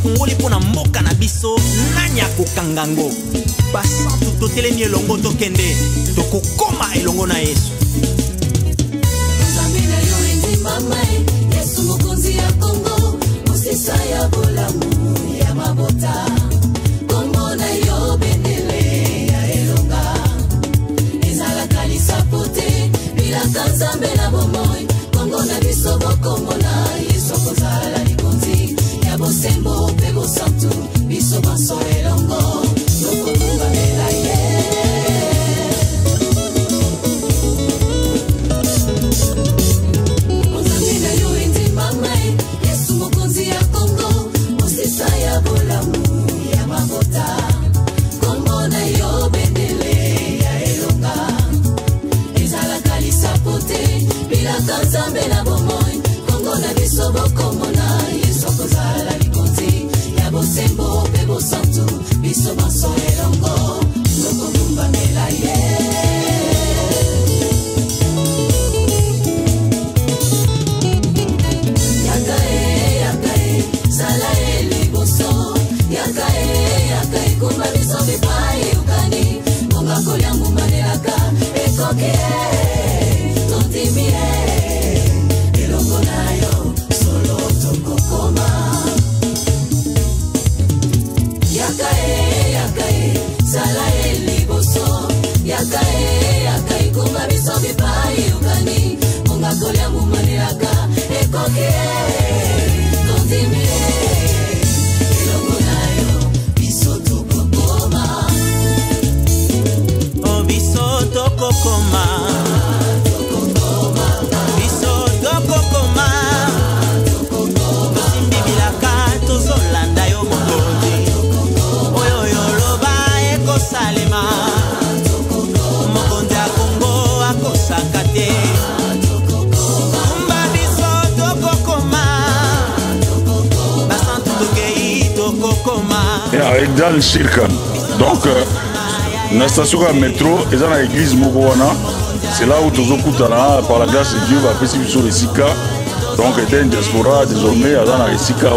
tokongoli pona mboka na biso nani akokanga ngo basantu totelemi elongo tokende tokokoma elongo na Yesu Nzambina yo endi mama Yesu mokonzi ya Kongo Mosisa ya bolamu ya mabota Kongo na yo bendele ya elonga Ezala kalisa pote Bila kanzambe na bomoi Kongo na biso bokombo na Yesu kozala likonzi Ya bosembo pe bosantu Biso banso elongo Tokokumba mela Kanzambe na bomoi Kongo na biso bokombo na Yesu kozala likonzi Ya bosembo pe bosantu Biso banso elongo Tokokumba mela Yakae Sala liboso Yakae Kumba biso bipai ukani Monga kolia mumanelaka Ekoke Yakae kumba biso bipai ukani Munga kolia mumaniraka Ekoke Tondimie Ilongo nayo Biso tukokoma Oh biso tokokoma Biso tokokoma Tosimbi bilaka tozolanda yo mokonzi Oyo yoloba ekosalema dans le cirque. Donc, la station de métro est dans l'église Mogowana. C'est là où tous par la grâce de Dieu, va faire sur les Sika. Donc, il y a une diaspora désormais dans les Sika.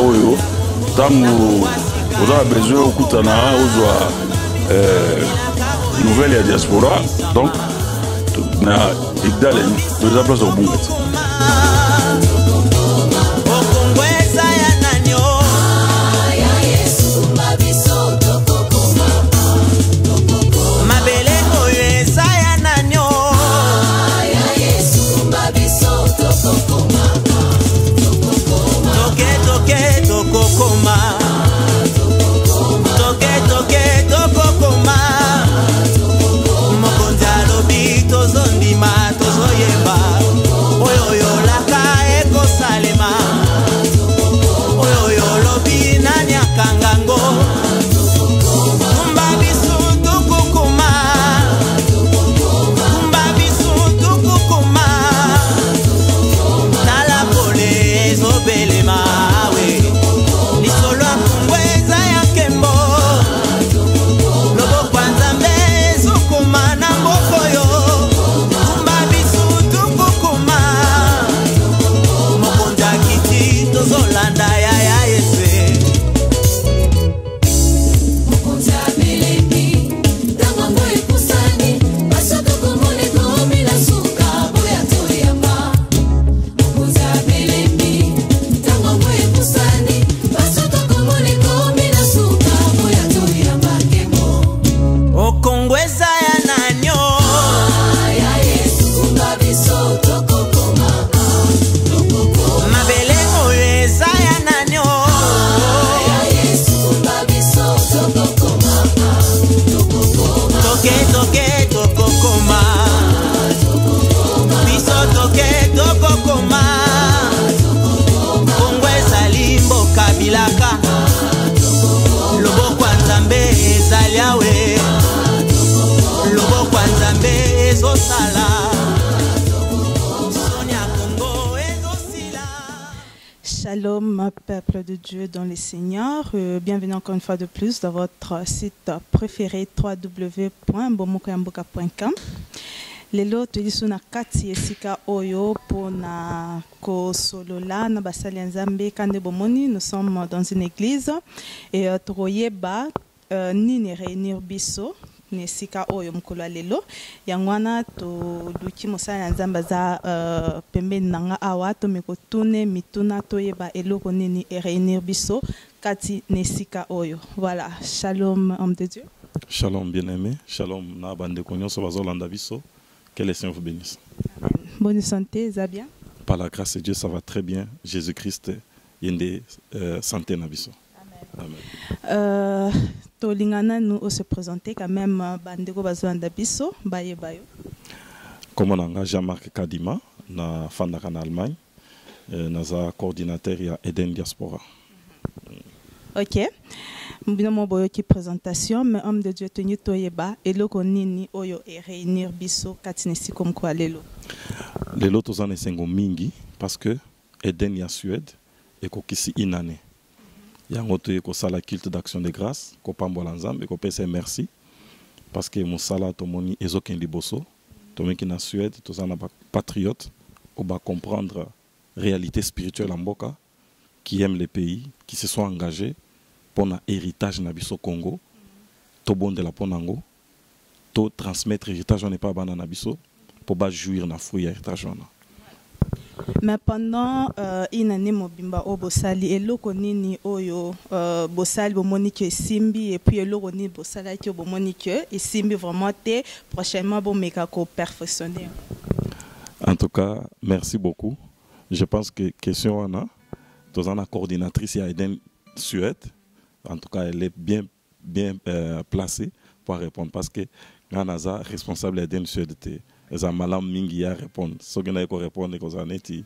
Tant qu'on a besoin de nouvelles diaspora. Donc, on a des places au bout. Shalom, peuple de Dieu dans les Seigneurs. Bienvenue encore une fois de plus dans votre site préféré www.bomokoyamboka.com. Lelo toyiso na kati esika oyo pona ko solola na basali nzambe kande bomoni. Nous sommes dans une église et toyeba nini réunir biso nesika oyo mukolo lelo yangwana to duki mosala nzamba za pembeni nanga awa to mikotune mituna toyeba eloko nini réunir biso kati nesika oyo. Voilà, shalom homme de Dieu. Shalom bien-aimé, shalom na bande konyo so bazolanda biso. Que le Seigneur vous bénisse. Amen. Bonne santé, ça bien? Par la grâce de Dieu, ça va très bien. Jésus-Christ yende santé na biso. Amen. Tolingana nous se présenter quand même bandeko bazolanda biso baye bayo. Comme on a Jean-Marc Kadima na fandaka na Allemagne, naza coordinateur ya Eden Diaspora. OK. Mbino boyo ki présentation mais homme de Dieu tenu toyeba eloko nini oyo e réunir biso katinesi comme quoi lelo. Lelo tozana sengo mingi parce que Eden ya Suède et kokisi inane. Yango to ko sala culte d'action de grâce ko pambola nzambe ko pesa merci parce que musala to moni ezoken liboso to meki na Suède tozana patriote ou ba comprendre réalité spirituelle en Mboka qui aiment les pays qui se sont engagés pour un héritage na biso Congo, to bon de la ponango, to transmettre héritage on n'est pas banana biso pour ba jouir na fruit héritage on. Mais pendant une année mobimba au bosali eloko nini oyo bosali bomoni que simbi et puis eloko nini bosala ki bomoni que et simbi vraiment té prochainement bon meka ko perfectionner. En tout cas, merci beaucoup. Je pense que question on a tozana coordinatrice à Eden Suède. En tout cas, elle est bien placée pour répondre parce que Ganaza responsable d'Eden Suède, elle a malam mingi à répondre. Ce que n'a pas répondre, qu'on a été,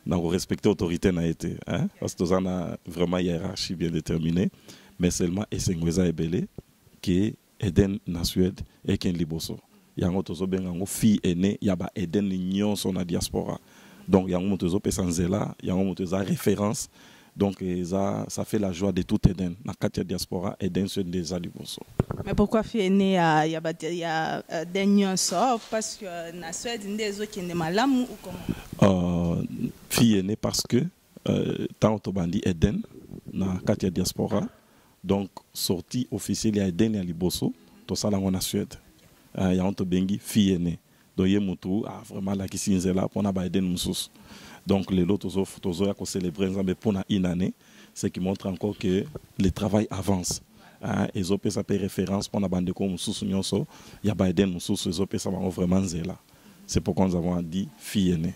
n'a pas respecté l'autorité n'a été, hein, parce que on a vraiment hiérarchie bien déterminée, mais seulement Essengweza Ebele qui est Eden na Suède et qui est Liboso. Yango tozo bengango fille aînée, yaba Eden nyon son na diaspora. Donc yango tozo pesanzela, yango tozo référence. Donc ça fait la joie de tout Eden. Na Katia diaspora Eden sur des aliboso. Mais pourquoi il y a des nuances parce que na Suède des autres qui ne malam ou comment? Fille aînée parce que tant autobandi Eden na Katia diaspora. Donc sortie officielle il y a Eden et Aliboso. Tout ça là on a Suède. Il y a un bengi fille aînée. Donc yemutu vraiment la qui s'inzela pour na ba Eden musus. Donc les autres tozo ko célébrer pour une année, ce qui montre encore que le travail avance. Les autres ça fait référence pour na bande ko mususu nyonso, ya ba Eden mususu les autres ça va vraiment zela. C'est pourquoi nous avons dit fille aînée.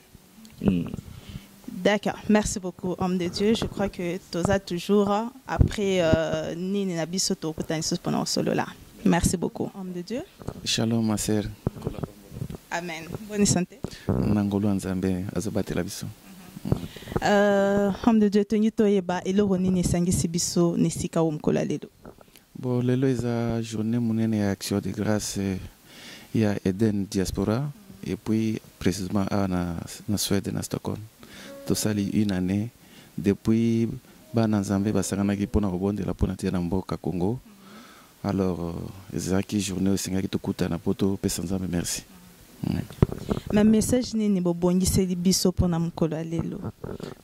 D'accord, merci beaucoup homme de Dieu. Je crois que toza toujours après nini na biso to kutaniso pendant solo là. Merci beaucoup homme de Dieu. Shalom ma sœur. Amen. Bonne santé. Nangolo nzambe azobatela biso. Homme de Dieu tenu toyeba eloko nini sangisi biso nesika omkola lelo. Bon lelo eza journée monene ya action de grâce ya Eden Diaspora et puis précisément na Suède na Stockholm. Tosali une année depuis bana nzambe basanganaki pona kobondela pona tia na mboka Congo. Alors ezaki journée osengaki tokutana poto pesa nzambe merci. Ma message nini bobongiseli biso pona mukolo lelo.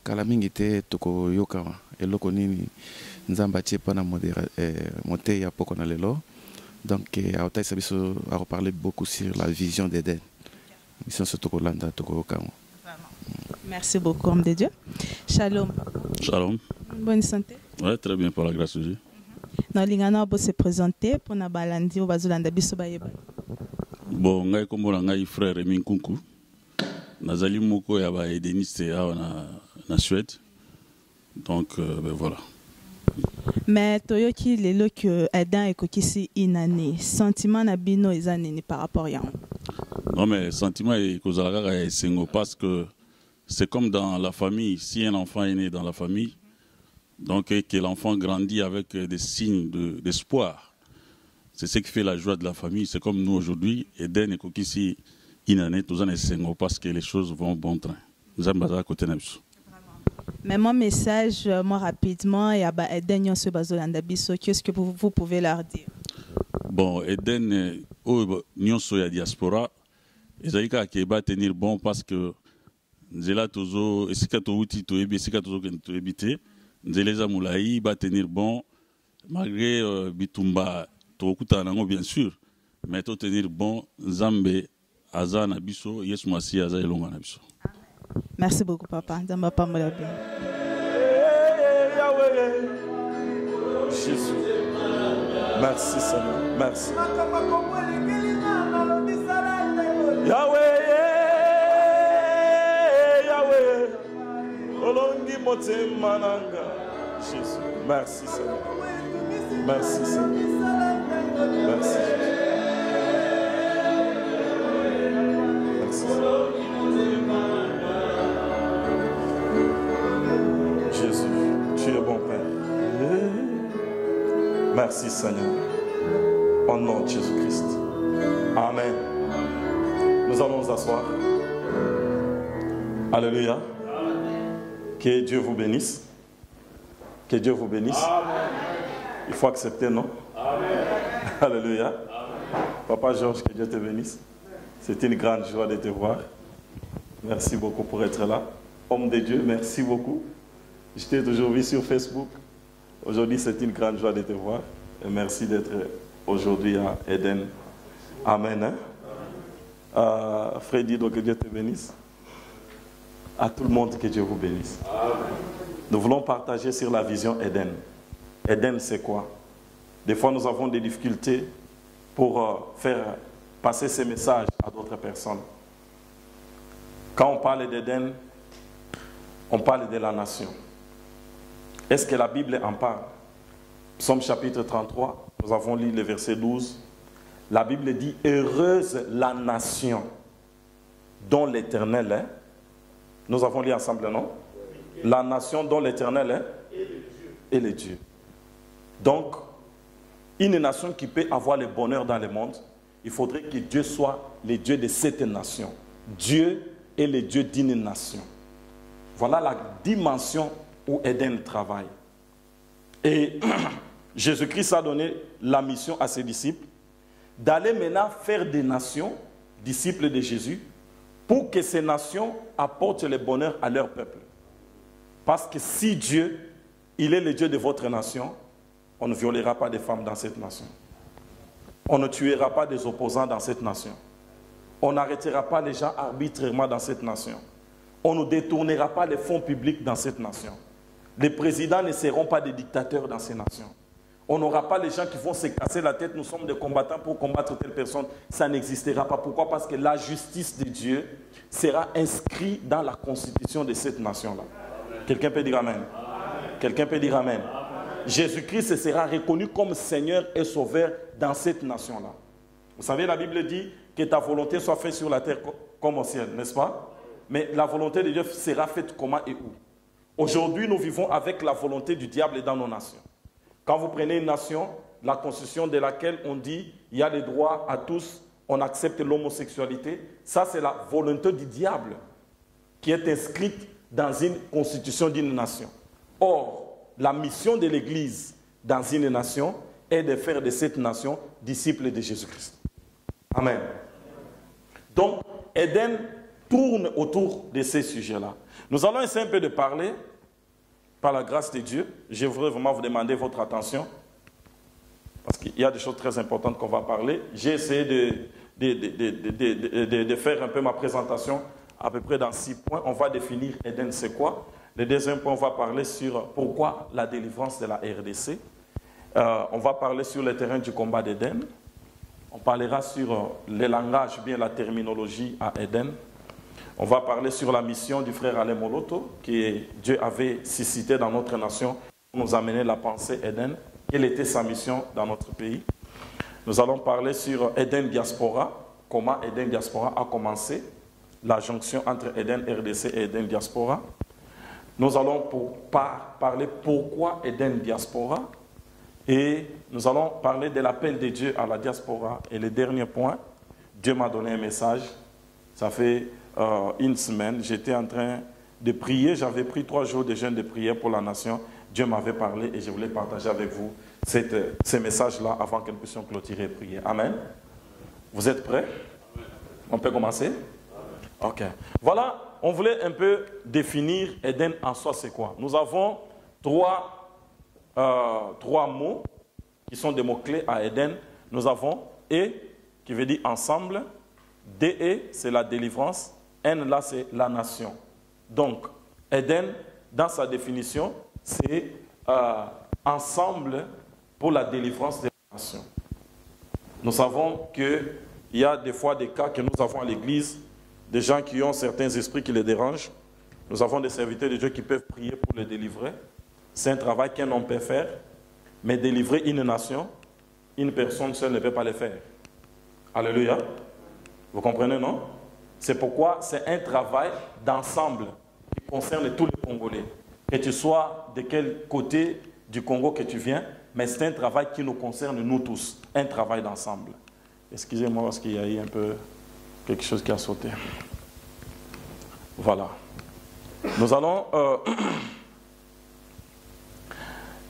Kala mingi te toko yoka eloko nini nzamba tie pona monter ya poko na lelo. Donc autaisa biso a reparler beaucoup sur la vision d'Eden. Mission se toko landa toko yoka. Merci beaucoup homme de Dieu. Shalom. Shalom. Bonne santé. Ouais, très bien par la grâce de Dieu. Na lingana bo se présenter pona balandi bazolanda biso bayeba. Bon, ngai kombo na ngai frère Emin Kunku. Nazali moko ya ba Edeniste na Suède. Donc ben voilà. Mais toyoki lelo que Eden ekokisi inane. Sentiment na bino ezaneni par rapport ya. Non mais sentiment est kozalaka ya esengo parce que c'est comme dans la famille, si un enfant est né dans la famille, donc que l'enfant grandit avec des signes d'espoir. C'est ce qui fait la joie de la famille. C'est comme nous aujourd'hui, Eden et Kokisi, Inane, tous en essayons parce que les choses vont bon train. Nous sommes à côté de nous. Mais mon message, moi rapidement, et à Eden, qu'est-ce que vous pouvez leur dire? Bon, Eden, Nyonso ya diaspora, ezali kaka keba tenir bon parce que nzela tozo esika touti toyebi esika tozo kende toyebi te nzela eza molai ba tenir bon malgré bitumba tokutana nango bien sûr mais to tenir bon Nzambe aza na biso Yesu Masiya aza elonga na biso. Merci beaucoup papa. Nzamba pambola bien. Jésus. Merci Seigneur. Merci. Yahweh, Yahweh. Olongi motema nanga. Jésus. Merci Seigneur. Merci Seigneur. Merci Jésus. Jésus, tu es bon Père. Merci Seigneur. Au nom de Jésus-Christ. Amen. Nous allons nous asseoir. Alléluia. Que Dieu vous bénisse. Que Dieu vous bénisse. Amen. Il faut accepter, non? Amen. Alléluia. Amen. Papa Georges, que Dieu te bénisse. C'est une grande joie de te voir. Merci beaucoup pour être là. Homme de Dieu, merci beaucoup. Je t'ai toujours vu sur Facebook. Aujourd'hui, c'est une grande joie de te voir. Et merci d'être aujourd'hui à Eden. Amen. Freddy, donc que Dieu te bénisse. À tout le monde, que Dieu vous bénisse. Amen. Nous voulons partager sur la vision Eden. Eden, c'est quoi? Des fois, nous avons des difficultés pour faire passer ces messages à d'autres personnes. Quand on parle d'Éden, on parle de la nation. Est-ce que la Bible en parle? Psaume chapitre 33, nous avons lu le verset 12. La Bible dit « Heureuse la nation dont l'Éternel est ». Nous avons lu ensemble, non? La nation dont l'Éternel est et le Dieu. Donc, une nation qui peut avoir le bonheur dans le monde, il faudrait que Dieu soit le Dieu de cette nation. Dieu est le Dieu d'une nation. Voilà la dimension où Eden travaille. Et Jésus-Christ a donné la mission à ses disciples d'aller maintenant faire des nations, disciples de Jésus, pour que ces nations apportent le bonheur à leur peuple. Parce que si Dieu, il est le Dieu de votre nation, on ne violera pas des femmes dans cette nation. On ne tuera pas des opposants dans cette nation. On n'arrêtera pas les gens arbitrairement dans cette nation. On ne détournera pas les fonds publics dans cette nation. Les présidents ne seront pas des dictateurs dans ces nations. On n'aura pas les gens qui vont se casser la tête, nous sommes des combattants pour combattre telle personne. Ça n'existera pas. Pourquoi? Parce que la justice de Dieu sera inscrite dans la constitution de cette nation-là. Quelqu'un peut dire Amen. Quelqu'un peut dire Amen. Jésus-Christ sera reconnu comme Seigneur et Sauveur dans cette nation-là. Vous savez, la Bible dit que ta volonté soit faite sur la terre comme au ciel, n'est-ce pas? Mais la volonté de Dieu sera faite comment et où? Aujourd'hui, nous vivons avec la volonté du diable dans nos nations. Quand vous prenez une nation, la constitution de laquelle on dit il y a les droits à tous, on accepte l'homosexualité, ça c'est la volonté du diable qui est inscrite dans une constitution d'une nation. Or, la mission de l'Église dans une nation est de faire de cette nation disciples de Jésus-Christ. Amen. Donc, Eden tourne autour de ces sujets-là. Nous allons essayer un peu de parler, par la grâce de Dieu. Je voudrais vraiment vous demander votre attention, parce qu'il y a des choses très importantes qu'on va parler. J'ai essayé de faire un peu ma présentation à peu près dans 6 points. On va définir Eden, c'est quoi. Le deuxième point, on va parler sur pourquoi la délivrance de la RDC. On va parler sur le terrain du combat d'Éden. On parlera sur le langage, bien la terminologie à Éden. On va parler sur la mission du frère Alain Moloto, que Dieu avait suscité dans notre nation pour nous amener la pensée Éden. Quelle était sa mission dans notre pays? Nous allons parler sur Éden Diaspora, comment Éden Diaspora a commencé, la jonction entre Éden RDC et Éden Diaspora. Nous allons parler pourquoi Éden Diaspora, et nous allons parler de l'appel de Dieu à la diaspora. Et le dernier point, Dieu m'a donné un message. Ça fait une semaine, j'étais en train de prier. J'avais pris 3 jours de jeûne de prière pour la nation. Dieu m'avait parlé et je voulais partager avec vous ces messages-là avant que nous puissions clôturer et prier. Amen. Vous êtes prêts? On peut commencer? Ok. Voilà, on voulait un peu définir Éden en soi, c'est quoi? Nous avons trois mots qui sont des mots-clés à Éden. Nous avons E, qui veut dire ensemble. DE, c'est la délivrance. N, là, c'est la nation. Donc, Éden, dans sa définition, c'est ensemble pour la délivrance des nations. Nous savons qu'il y a des fois des cas que nous avons à l'église, des gens qui ont certains esprits qui les dérangent. Nous avons des serviteurs de Dieu qui peuvent prier pour les délivrer. C'est un travail qu'un homme peut faire, mais délivrer une nation, une personne seule ne peut pas le faire. Alléluia. Vous comprenez, non? C'est pourquoi c'est un travail d'ensemble qui concerne tous les Congolais. Que tu sois de quel côté du Congo que tu viens, mais c'est un travail qui nous concerne nous tous. Un travail d'ensemble. Excusez-moi parce qu'il y a eu un peu quelque chose qui a sauté. Voilà. Nous allons...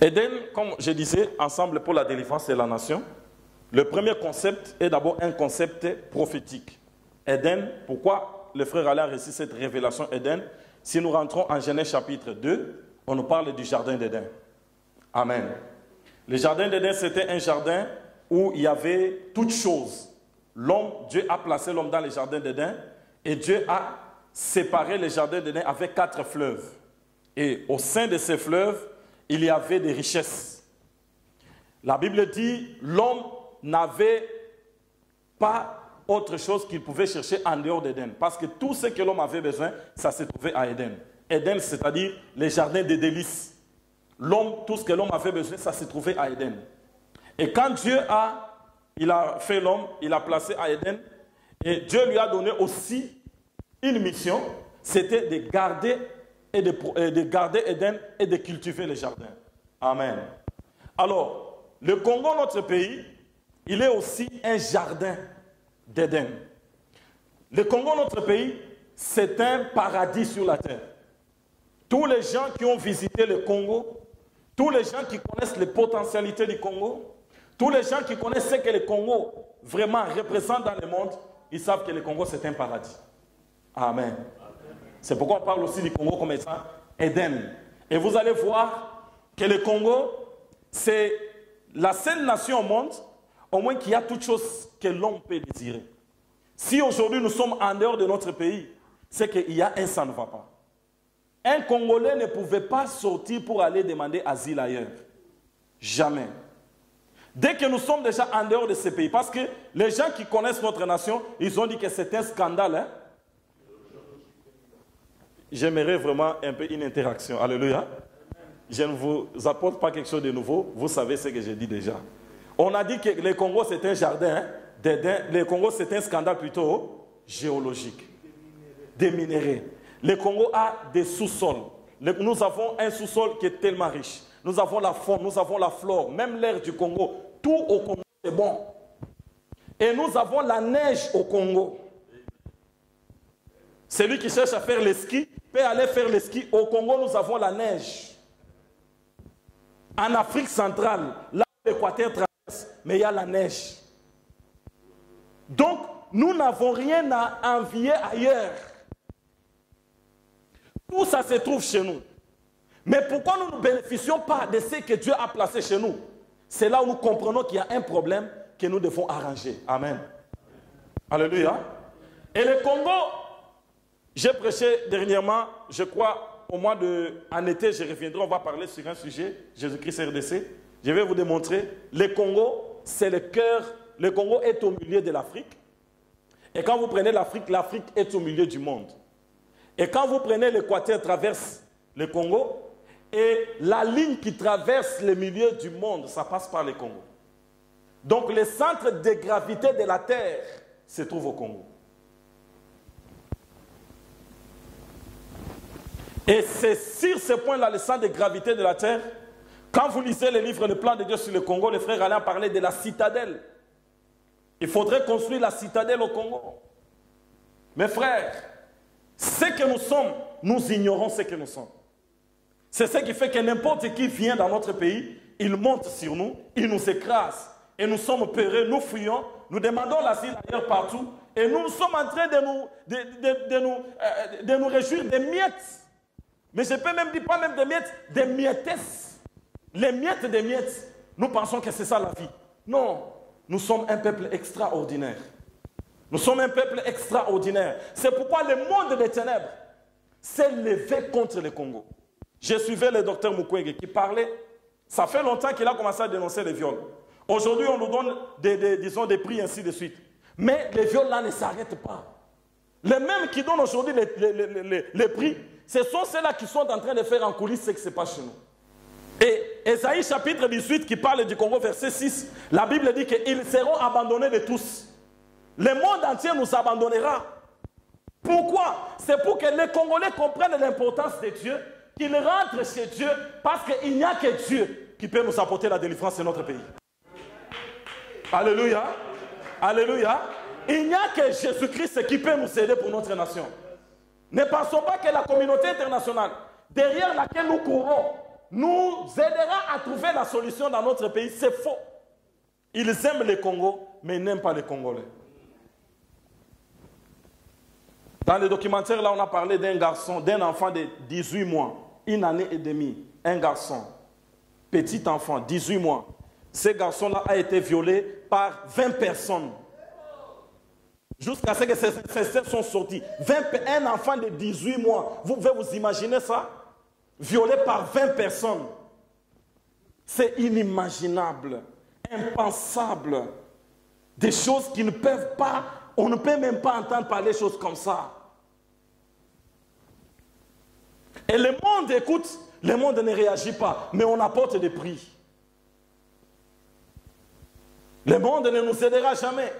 Éden, comme je disais, ensemble pour la délivrance de la nation. Le premier concept est d'abord un concept prophétique. Éden, pourquoi le frère Alain récite cette révélation Éden? Si nous rentrons en Genèse chapitre 2, on nous parle du jardin d'Éden. Amen. Le jardin d'Éden, c'était un jardin où il y avait toutes choses. L'homme, Dieu a placé l'homme dans le jardin d'Éden et Dieu a séparé le jardin d'Éden avec 4 fleuves. Et au sein de ces fleuves, il y avait des richesses. La Bible dit, l'homme n'avait pas autre chose qu'il pouvait chercher en dehors d'Éden. Parce que tout ce que l'homme avait besoin, ça se trouvait à Éden. Éden, c'est-à-dire les jardins des délices. L'homme, tout ce que l'homme avait besoin, ça se trouvait à Éden. Et quand Dieu a fait l'homme, il l'a placé à Éden, et Dieu lui a donné aussi une mission, c'était de garder Éden et de cultiver les jardins. Amen. Alors, le Congo, notre pays, il est aussi un jardin d'Éden. Le Congo, notre pays, c'est un paradis sur la terre. Tous les gens qui ont visité le Congo, tous les gens qui connaissent les potentialités du Congo, tous les gens qui connaissent ce que le Congo vraiment représente dans le monde, ils savent que le Congo, c'est un paradis. Amen. C'est pourquoi on parle aussi du Congo comme étant Éden. Et vous allez voir que le Congo, c'est la seule nation au monde, au moins qui a toutes choses que l'homme peut désirer. Si aujourd'hui nous sommes en dehors de notre pays, c'est qu'il y a un ça ne va pas. Un Congolais ne pouvait pas sortir pour aller demander asile ailleurs. Jamais. Dès que nous sommes déjà en dehors de ce pays, parce que les gens qui connaissent notre nation, ils ont dit que c'est un scandale. Hein? J'aimerais vraiment un peu une interaction. Alléluia. Je ne vous apporte pas quelque chose de nouveau. Vous savez ce que j'ai dit déjà. On a dit que le Congo c'est un jardin. Le Congo c'est un scandale plutôt géologique. Des minéraux. Le Congo a des sous-sols. Nous avons un sous-sol qui est tellement riche. Nous avons la faune, nous avons la flore, même l'air du Congo. Tout au Congo c'est bon. Et nous avons la neige au Congo. Celui qui cherche à faire le ski peut aller faire le ski. Au Congo, nous avons la neige. En Afrique centrale, là où l'Équateur traverse, mais il y a la neige. Donc, nous n'avons rien à envier ailleurs. Tout ça se trouve chez nous. Mais pourquoi nous ne bénéficions pas de ce que Dieu a placé chez nous? C'est là où nous comprenons qu'il y a un problème que nous devons arranger. Amen. Alléluia. Et le Congo, j'ai prêché dernièrement, je crois, en été, je reviendrai, on va parler sur un sujet, Jésus-Christ RDC. Je vais vous démontrer, le Congo, c'est le cœur, le Congo est au milieu de l'Afrique. Et quand vous prenez l'Afrique, l'Afrique est au milieu du monde. Et quand vous prenez l'Équateur, traverse le Congo, et la ligne qui traverse le milieu du monde, ça passe par le Congo. Donc le centre de gravité de la Terre se trouve au Congo. Et c'est sur ce point-là, le centre de gravité de la Terre, quand vous lisez le livre Le plan de Dieu sur le Congo, le frère Alain parlait de la citadelle. Il faudrait construire la citadelle au Congo. Mes frères, ce que nous sommes, nous ignorons ce que nous sommes. C'est ce qui fait que n'importe qui vient dans notre pays, il monte sur nous, il nous écrase. Et nous sommes peureux, nous fuyons nous demandons l'asile ailleurs partout, et nous sommes en train de nous réjouir des miettes. Mais je peux même dire, pas même des miettes, des miettesses. Les miettes des miettes. Nous pensons que c'est ça la vie. Non, nous sommes un peuple extraordinaire. Nous sommes un peuple extraordinaire. C'est pourquoi le monde des ténèbres s'est levé contre le Congo. Je suivais le docteur Mukwege qui parlait. Ça fait longtemps qu'il a commencé à dénoncer les viols. Aujourd'hui, on nous donne des prix ainsi de suite. Mais les viols là ne s'arrêtent pas. Les mêmes qui donnent aujourd'hui les prix, ce sont ceux-là qui sont en train de faire en coulisses ce qui se passe chez nous. Et Ésaïe chapitre 18 qui parle du Congo verset 6, la Bible dit qu'ils seront abandonnés de tous. Le monde entier nous abandonnera. Pourquoi? C'est pour que les Congolais comprennent l'importance de Dieu, qu'ils rentrent chez Dieu, parce qu'il n'y a que Dieu qui peut nous apporter la délivrance de notre pays. Alléluia. Alléluia. Il n'y a que Jésus-Christ qui peut nous aider pour notre nation. Ne pensons pas que la communauté internationale, derrière laquelle nous courons, nous aidera à trouver la solution dans notre pays. C'est faux. Ils aiment le Congo, mais ils n'aiment pas les Congolais. Dans le documentaire, là, on a parlé d'un garçon, d'un enfant de 18 mois, 1 année et demie, un garçon, petit enfant, 18 mois. Ce garçon-là a été violé par 20 personnes. Jusqu'à ce que ces steps sont sortis. Un enfant de 18 mois, vous pouvez vous imaginer ça? Violé par 20 personnes. C'est inimaginable, impensable. Des choses qui ne peuvent pas, on ne peut même pas entendre parler des choses comme ça. Et le monde écoute, le monde ne réagit pas, mais on apporte des prix. Le monde ne nous aidera jamais.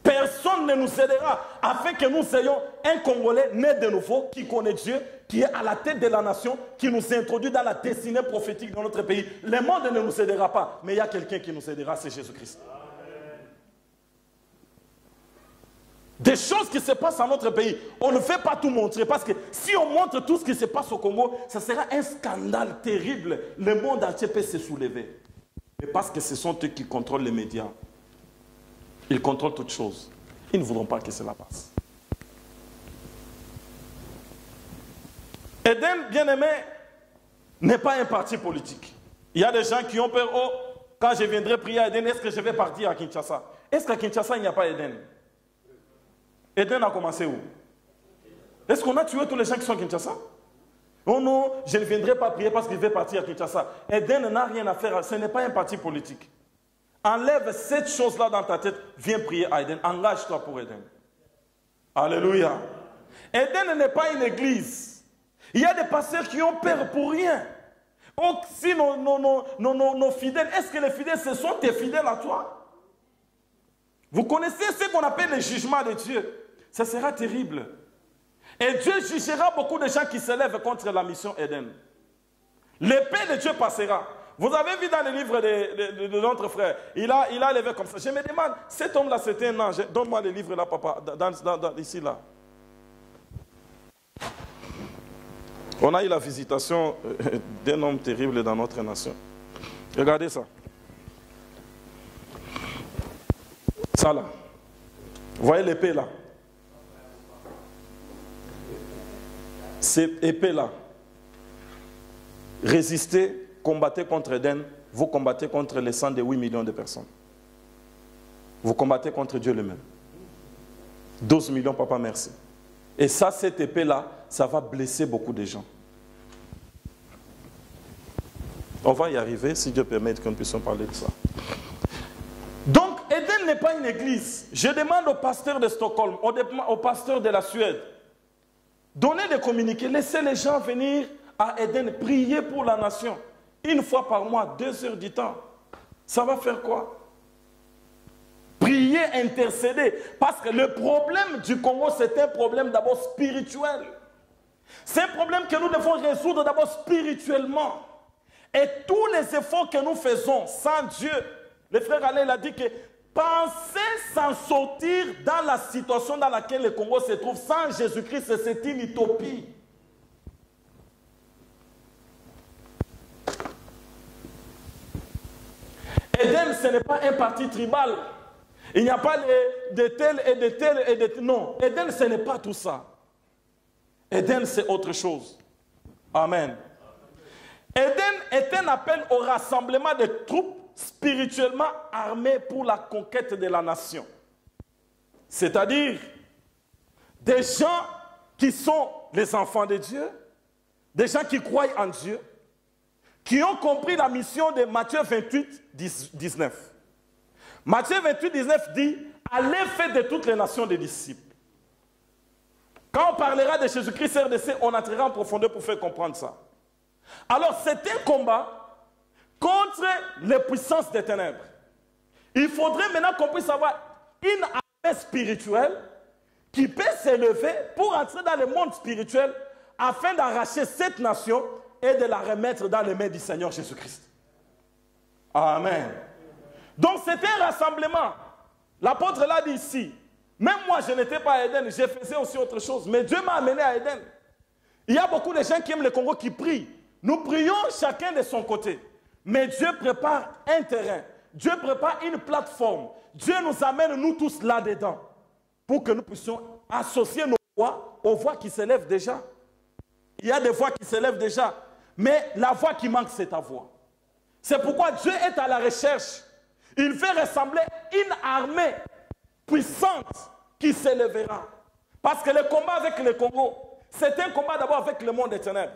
Personne ne nous aidera afin que nous ayons un Congolais né de nouveau qui connaît Dieu, qui est à la tête de la nation, qui nous introduit dans la destinée prophétique de notre pays. Le monde ne nous aidera pas, mais il y a quelqu'un qui nous aidera, c'est Jésus-Christ. Des choses qui se passent dans notre pays, on ne fait pas tout montrer, parce que si on montre tout ce qui se passe au Congo, ça sera un scandale terrible. Le monde entier peut se soulever. Mais parce que ce sont eux qui contrôlent les médias. Ils contrôlent toutes choses. Ils ne voudront pas que cela passe. Eden, bien-aimé, n'est pas un parti politique. Il y a des gens qui ont peur. Oh, quand je viendrai prier à Eden, est-ce que je vais partir à Kinshasa? Est-ce qu'à Kinshasa, il n'y a pas Eden? Eden a commencé où? Est-ce qu'on a tué tous les gens qui sont à Kinshasa? Oh non, je ne viendrai pas prier parce qu'il veut partir à Kinshasa. Eden n'a rien à faire. Ce n'est pas un parti politique. Enlève cette chose-là dans ta tête. Viens prier à Eden. Engage-toi pour Eden. Alléluia. Eden n'est pas une église. Il y a des pasteurs qui ont peur pour rien. Oh, si nos fidèles, est-ce que les fidèles, ce sont tes fidèles à toi? Vous connaissez ce qu'on appelle le jugement de Dieu. Ça sera terrible. Et Dieu jugera beaucoup de gens qui se lèvent contre la mission Eden. L'épée de Dieu passera. Vous avez vu dans le livre de notre frère, il a levé comme ça. Je me demande, cet homme-là, c'était un ange. Donne-moi le livre là, papa, ici, là. On a eu la visitation d'un homme terrible dans notre nation. Regardez ça. Ça là. Vous voyez l'épée là? Cette épée-là, résistez, combattez contre Eden, vous combattez contre les sang de 8 millions de personnes. Vous combattez contre Dieu lui-même. 12 millions, papa, merci. Et ça, cette épée-là, ça va blesser beaucoup de gens. On va y arriver, si Dieu permet que nous puissions parler de ça. Donc, Eden n'est pas une église. Je demande au pasteur de Stockholm, au pasteur de la Suède, donnez des communiqués, laissez les gens venir à Eden, prier pour la nation. Une fois par mois, 2 heures du temps. Ça va faire quoi? Prier, intercéder. Parce que le problème du Congo, c'est un problème d'abord spirituel. C'est un problème que nous devons résoudre d'abord spirituellement. Et tous les efforts que nous faisons sans Dieu, le frère Alain a dit que penser s'en sortir dans la situation dans laquelle le Congo se trouve sans Jésus-Christ, c'est une utopie. Eden, ce n'est pas un parti tribal. Il n'y a pas de tel et de tel et de tel. Non, Éden, ce n'est pas tout ça. Éden, c'est autre chose. Amen. Éden est un appel au rassemblement de troupes spirituellement armées pour la conquête de la nation. C'est-à-dire des gens qui sont les enfants de Dieu, des gens qui croient en Dieu, qui ont compris la mission de Matthieu 28, 19. Matthieu 28, 19 dit « Allez faire de toutes les nations des disciples ». Quand on parlera de Jésus-Christ RDC, on entrera en profondeur pour faire comprendre ça. Alors, c'est un combat contre les puissances des ténèbres. Il faudrait maintenant qu'on puisse avoir une armée spirituelle qui peut s'élever pour entrer dans le monde spirituel afin d'arracher cette nation et de la remettre dans les mains du Seigneur Jésus-Christ. Amen. Donc, c'était un rassemblement. L'apôtre l'a dit ici. Même moi, je n'étais pas à Éden, je faisais aussi autre chose. Mais Dieu m'a amené à Éden. Il y a beaucoup de gens qui aiment le Congo qui prient. Nous prions chacun de son côté. Mais Dieu prépare un terrain. Dieu prépare une plateforme. Dieu nous amène, nous tous, là-dedans. Pour que nous puissions associer nos voix aux voix qui s'élèvent déjà. Il y a des voix qui s'élèvent déjà. Mais la voix qui manque, c'est ta voix. C'est pourquoi Dieu est à la recherche. Il veut ressembler une armée puissante qui s'élèvera. Parce que le combat avec le Congo, c'est un combat d'abord avec le monde des ténèbres.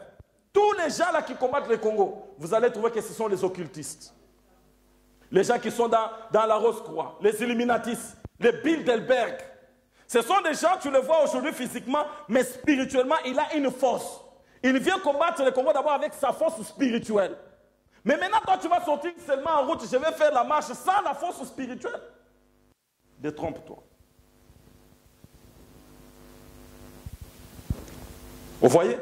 Tous les gens là qui combattent le Congo, vous allez trouver que ce sont les occultistes. Les gens qui sont dans la Rose-Croix, les Illuminatis, les Bilderberg. Ce sont des gens, tu le vois aujourd'hui physiquement, mais spirituellement, il a une force. Il vient combattre le Congo d'abord avec sa force spirituelle. Mais maintenant, toi, tu vas sortir seulement en route, je vais faire la marche sans la force spirituelle. Détrompe-toi. Vous voyez?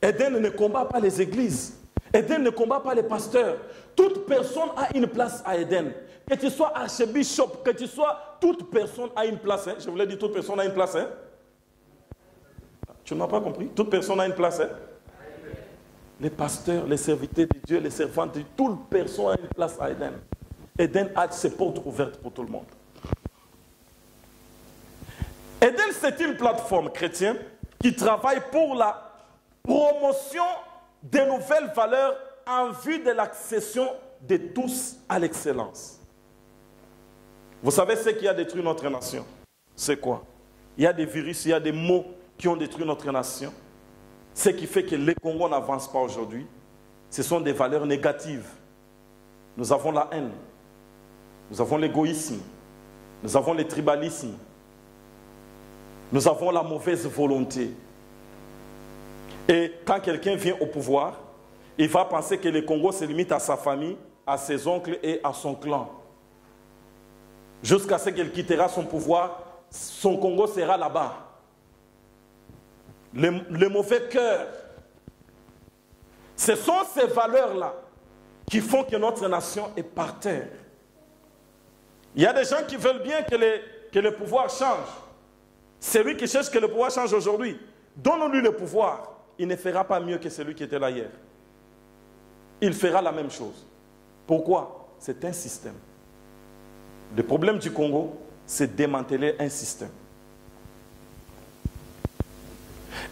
Éden ne combat pas les églises. Éden ne combat pas les pasteurs. Toute personne a une place à Éden. Que tu sois archbishop, que tu sois... Toute personne a une place. Hein? Je vous l'ai dit, toute personne a une place. Hein? Tu n'as pas compris? Toute personne a une place. Hein? Les pasteurs, les serviteurs de Dieu, les servantes de Dieu, toute personne a une place à Éden. Éden a ses portes ouvertes pour tout le monde. Éden, c'est une plateforme chrétienne qui travaille pour la promotion de nouvelles valeurs en vue de l'accession de tous à l'excellence. Vous savez ce qui a détruit notre nation? C'est quoi? Il y a des virus, il y a des maux qui ont détruit notre nation. Ce qui fait que le Congo n'avance pas aujourd'hui, ce sont des valeurs négatives. Nous avons la haine, nous avons l'égoïsme, nous avons le tribalisme, nous avons la mauvaise volonté. Et quand quelqu'un vient au pouvoir, il va penser que le Congo se limite à sa famille, à ses oncles et à son clan. Jusqu'à ce qu'il quittera son pouvoir, son Congo sera là-bas. Le mauvais cœur. Ce sont ces valeurs-là qui font que notre nation est par terre. Il y a des gens qui veulent bien que le pouvoir change. Celui qui cherche que le pouvoir change aujourd'hui, donne-lui le pouvoir. Il ne fera pas mieux que celui qui était là hier. Il fera la même chose. Pourquoi? C'est un système. Le problème du Congo, c'est démanteler un système.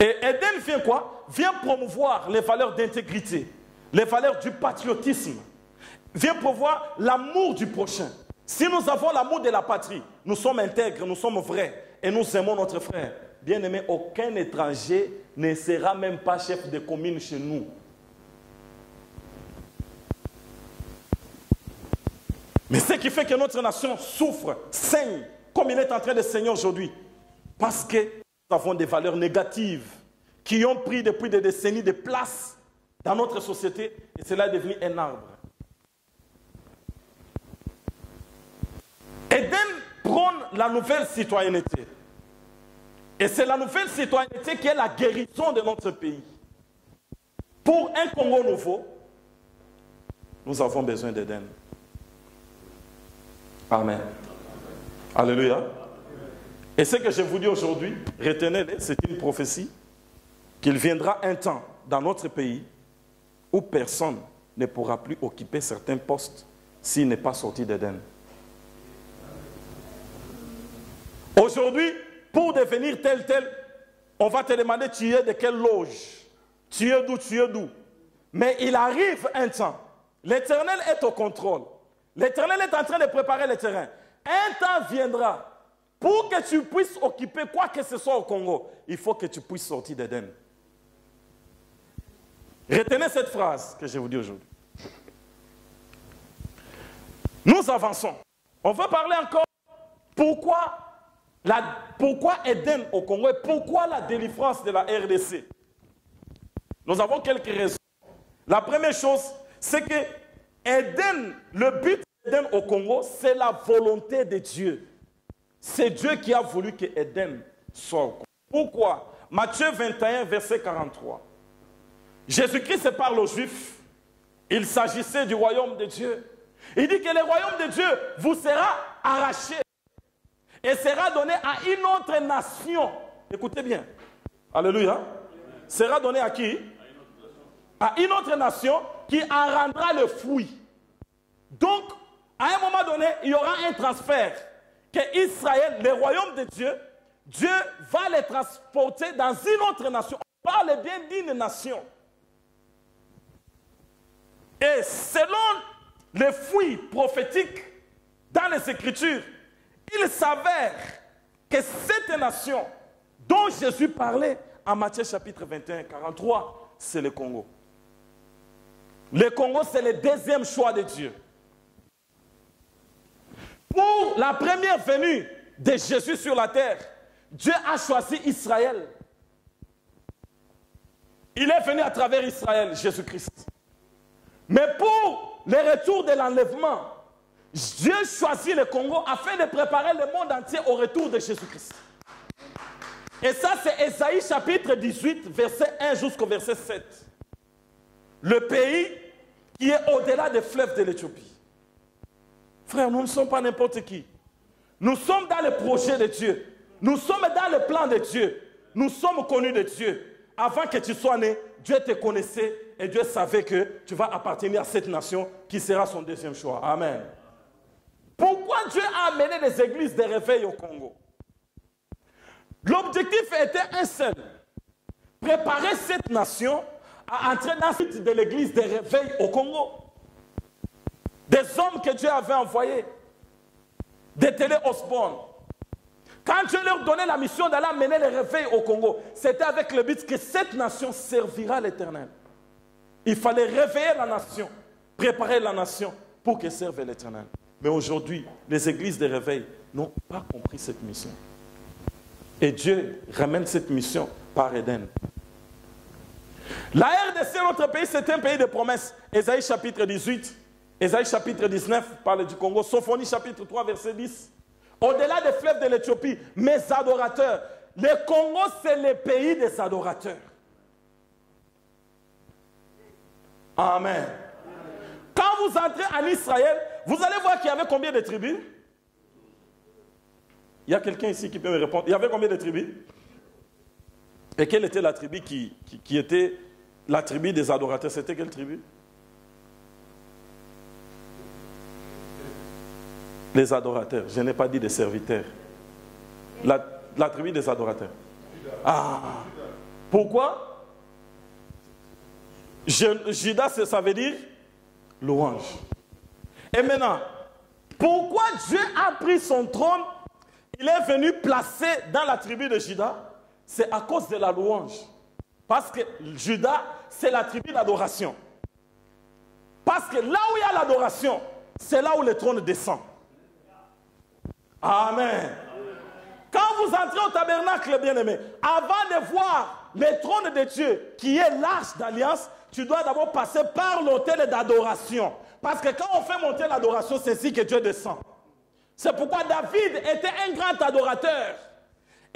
Et Éden vient quoi? Vient promouvoir les valeurs d'intégrité, les valeurs du patriotisme. Vient promouvoir l'amour du prochain. Si nous avons l'amour de la patrie, nous sommes intègres, nous sommes vrais et nous aimons notre frère. Bien aimé, aucun étranger ne sera même pas chef de commune chez nous. Mais ce qui fait que notre nation souffre, saigne, comme il est en train de saigner aujourd'hui, parce que nous avons des valeurs négatives qui ont pris depuis des décennies de place dans notre société et cela est devenu un arbre. Éden prône la nouvelle citoyenneté. Et c'est la nouvelle citoyenneté qui est la guérison de notre pays. Pour un Congo nouveau, nous avons besoin d'Éden. Amen. Alléluia. Et ce que je vous dis aujourd'hui, retenez-le, c'est une prophétie, qu'il viendra un temps dans notre pays où personne ne pourra plus occuper certains postes s'il n'est pas sorti d'Éden. Aujourd'hui, pour devenir tel, on va te demander tu es de quelle loge, tu es d'où. Mais il arrive un temps. L'Éternel est au contrôle. L'Éternel est en train de préparer le terrain. Un temps viendra. Pour que tu puisses occuper quoi que ce soit au Congo, il faut que tu puisses sortir d'Éden. Retenez cette phrase que je vous dis aujourd'hui. Nous avançons. On va parler encore pourquoi Éden au Congo et pourquoi la délivrance de la RDC. Nous avons quelques raisons. La première chose, c'est que Éden, le but d'Éden au Congo, c'est la volonté de Dieu. C'est Dieu qui a voulu que Éden soit au Congo. Pourquoi? Matthieu 21, verset 43. Jésus-Christ parle aux Juifs. Il s'agissait du royaume de Dieu. Il dit que le royaume de Dieu vous sera arraché et sera donné à une autre nation. Écoutez bien. Alléluia. Sera donné à qui? À une autre nation qui en rendra le fruit. Donc, à un moment donné, il y aura un transfert. Que Israël, le royaume de Dieu, Dieu va les transporter dans une autre nation. On parle bien d'une nation. Et selon les fruits prophétiques dans les Écritures, il s'avère que cette nation dont Jésus parlait en Matthieu chapitre 21, 43, c'est le Congo. Le Congo, c'est le deuxième choix de Dieu. Pour la première venue de Jésus sur la terre, Dieu a choisi Israël. Il est venu à travers Israël, Jésus-Christ. Mais pour le retour de l'enlèvement, Dieu choisit le Congo afin de préparer le monde entier au retour de Jésus-Christ. Et ça, c'est Ésaïe chapitre 18, verset 1 jusqu'au verset 7. Le pays qui est au-delà des fleuves de l'Éthiopie. Frère, nous ne sommes pas n'importe qui. Nous sommes dans le projet de Dieu. Nous sommes dans le plan de Dieu. Nous sommes connus de Dieu. Avant que tu sois né, Dieu te connaissait et Dieu savait que tu vas appartenir à cette nation qui sera son deuxième choix. Amen. Pourquoi Dieu a amené les églises de réveil au Congo? L'objectif était un seul. Préparer cette nation à entrer dans le site de l'église de réveil au Congo. Des hommes que Dieu avait envoyés. Des télé-Osborne. Quand Dieu leur donnait la mission d'aller amener le réveil au Congo, c'était avec le but que cette nation servira l'Éternel. Il fallait réveiller la nation, préparer la nation pour qu'elle serve l'Éternel. Mais aujourd'hui, les églises de réveil n'ont pas compris cette mission. Et Dieu ramène cette mission par Éden. La RDC, notre pays, c'est un pays de promesses. Ésaïe chapitre 18, Ésaïe chapitre 19 parle du Congo. Sophonie chapitre 3, verset 10. Au-delà des fleuves de l'Éthiopie, mes adorateurs. Le Congo, c'est le pays des adorateurs. Amen. Quand vous entrez en Israël, vous allez voir qu'il y avait combien de tribus? Il y a quelqu'un ici qui peut me répondre. Il y avait combien de tribus? Et quelle était la tribu qui était la tribu des adorateurs? C'était quelle tribu? Les adorateurs. Je n'ai pas dit des serviteurs. La tribu des adorateurs. Ah! Pourquoi? Judas, ça veut dire louange. Et maintenant, pourquoi Dieu a pris son trône? Il est venu placer dans la tribu de Judas. C'est à cause de la louange. Parce que Judas, c'est la tribu d'adoration. Parce que là où il y a l'adoration, c'est là où le trône descend. Amen. Quand vous entrez au tabernacle, bien-aimé, avant de voir le trône de Dieu, qui est l'arche d'alliance, tu dois d'abord passer par l'autel d'adoration. Parce que quand on fait monter l'adoration, c'est ici que Dieu descend. C'est pourquoi David était un grand adorateur,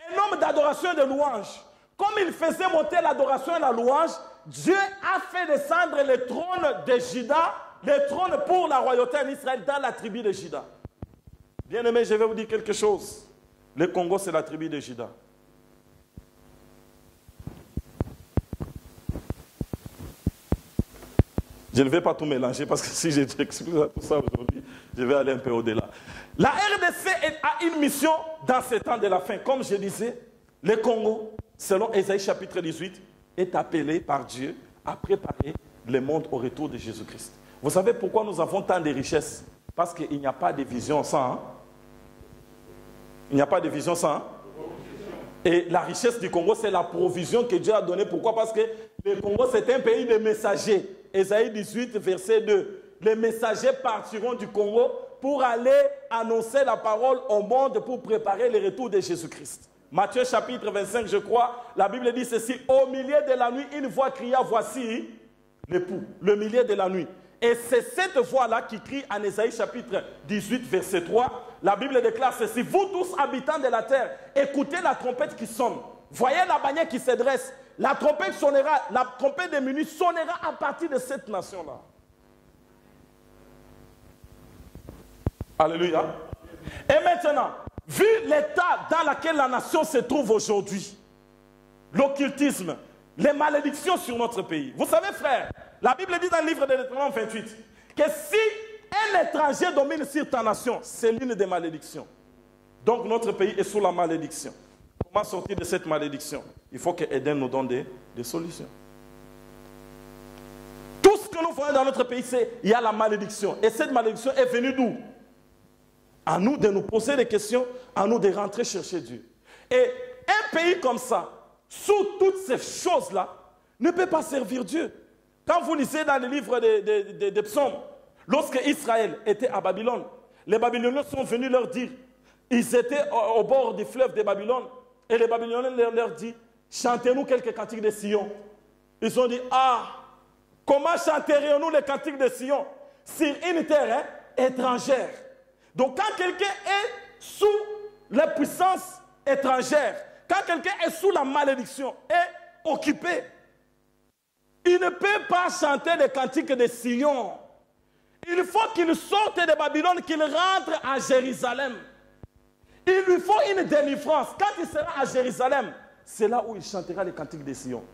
un homme d'adoration et de louange. Comme il faisait monter l'adoration et la louange, Dieu a fait descendre le trône de Juda, le trône pour la royauté en Israël dans la tribu de Juda. Bien-aimé, je vais vous dire quelque chose. Le Congo, c'est la tribu de Juda. Je ne vais pas tout mélanger parce que si j'explique tout ça aujourd'hui, Je vais aller un peu au-delà. La RDC a une mission dans ces temps de la fin. Comme je disais, le Congo, selon Ésaïe chapitre 18, est appelé par Dieu à préparer le monde au retour de Jésus-Christ. Vous savez pourquoi nous avons tant de richesses? Parce qu'il n'y a pas de vision sans. Hein? Il n'y a pas de vision sans. Hein? Et la richesse du Congo, c'est la provision que Dieu a donnée. Pourquoi? Parce que le Congo, c'est un pays de messagers. Ésaïe 18, verset 2. Les messagers partiront du Congo pour aller annoncer la parole au monde pour préparer le retour de Jésus-Christ. Matthieu chapitre 25, je crois, la Bible dit ceci: au milieu de la nuit, une voix cria, voici l'époux, le milieu de la nuit. Et c'est cette voix-là qui crie en Ésaïe chapitre 18, verset 3. La Bible déclare ceci: vous tous habitants de la terre, écoutez la trompette qui sonne. Voyez la bannière qui se dresse. La trompette sonnera, la trompette de minuit sonnera à partir de cette nation-là. Alléluia. Et maintenant, vu l'état dans lequel la nation se trouve aujourd'hui, l'occultisme, les malédictions sur notre pays. Vous savez, frère, la Bible dit dans le livre de Deutéronome 28 que si un étranger domine sur ta nation, c'est l'une des malédictions. Donc notre pays est sous la malédiction. Comment sortir de cette malédiction? Il faut que Eden nous donne des solutions. Tout ce que nous voyons dans notre pays, c'est il y a la malédiction. Et cette malédiction est venue d'où? À nous de nous poser des questions, à nous de rentrer chercher Dieu. Et un pays comme ça, sous toutes ces choses-là, ne peut pas servir Dieu. Quand vous lisez dans le livre des psaumes, lorsque Israël était à Babylone, les Babyloniens sont venus leur dire, ils étaient au bord du fleuve de Babylone, et les Babyloniens leur disent, chantez-nous quelques cantiques de Sion. Ils ont dit, ah, comment chanterions-nous les cantiques de Sion sur une terre étrangère? Donc quand quelqu'un est sous la puissance étrangère, quand quelqu'un est sous la malédiction, est occupé, il ne peut pas chanter les cantiques de Sion. Il faut qu'il sorte de Babylone, qu'il rentre à Jérusalem. Il lui faut une délivrance. Quand il sera à Jérusalem, c'est là où il chantera les cantiques de Sion.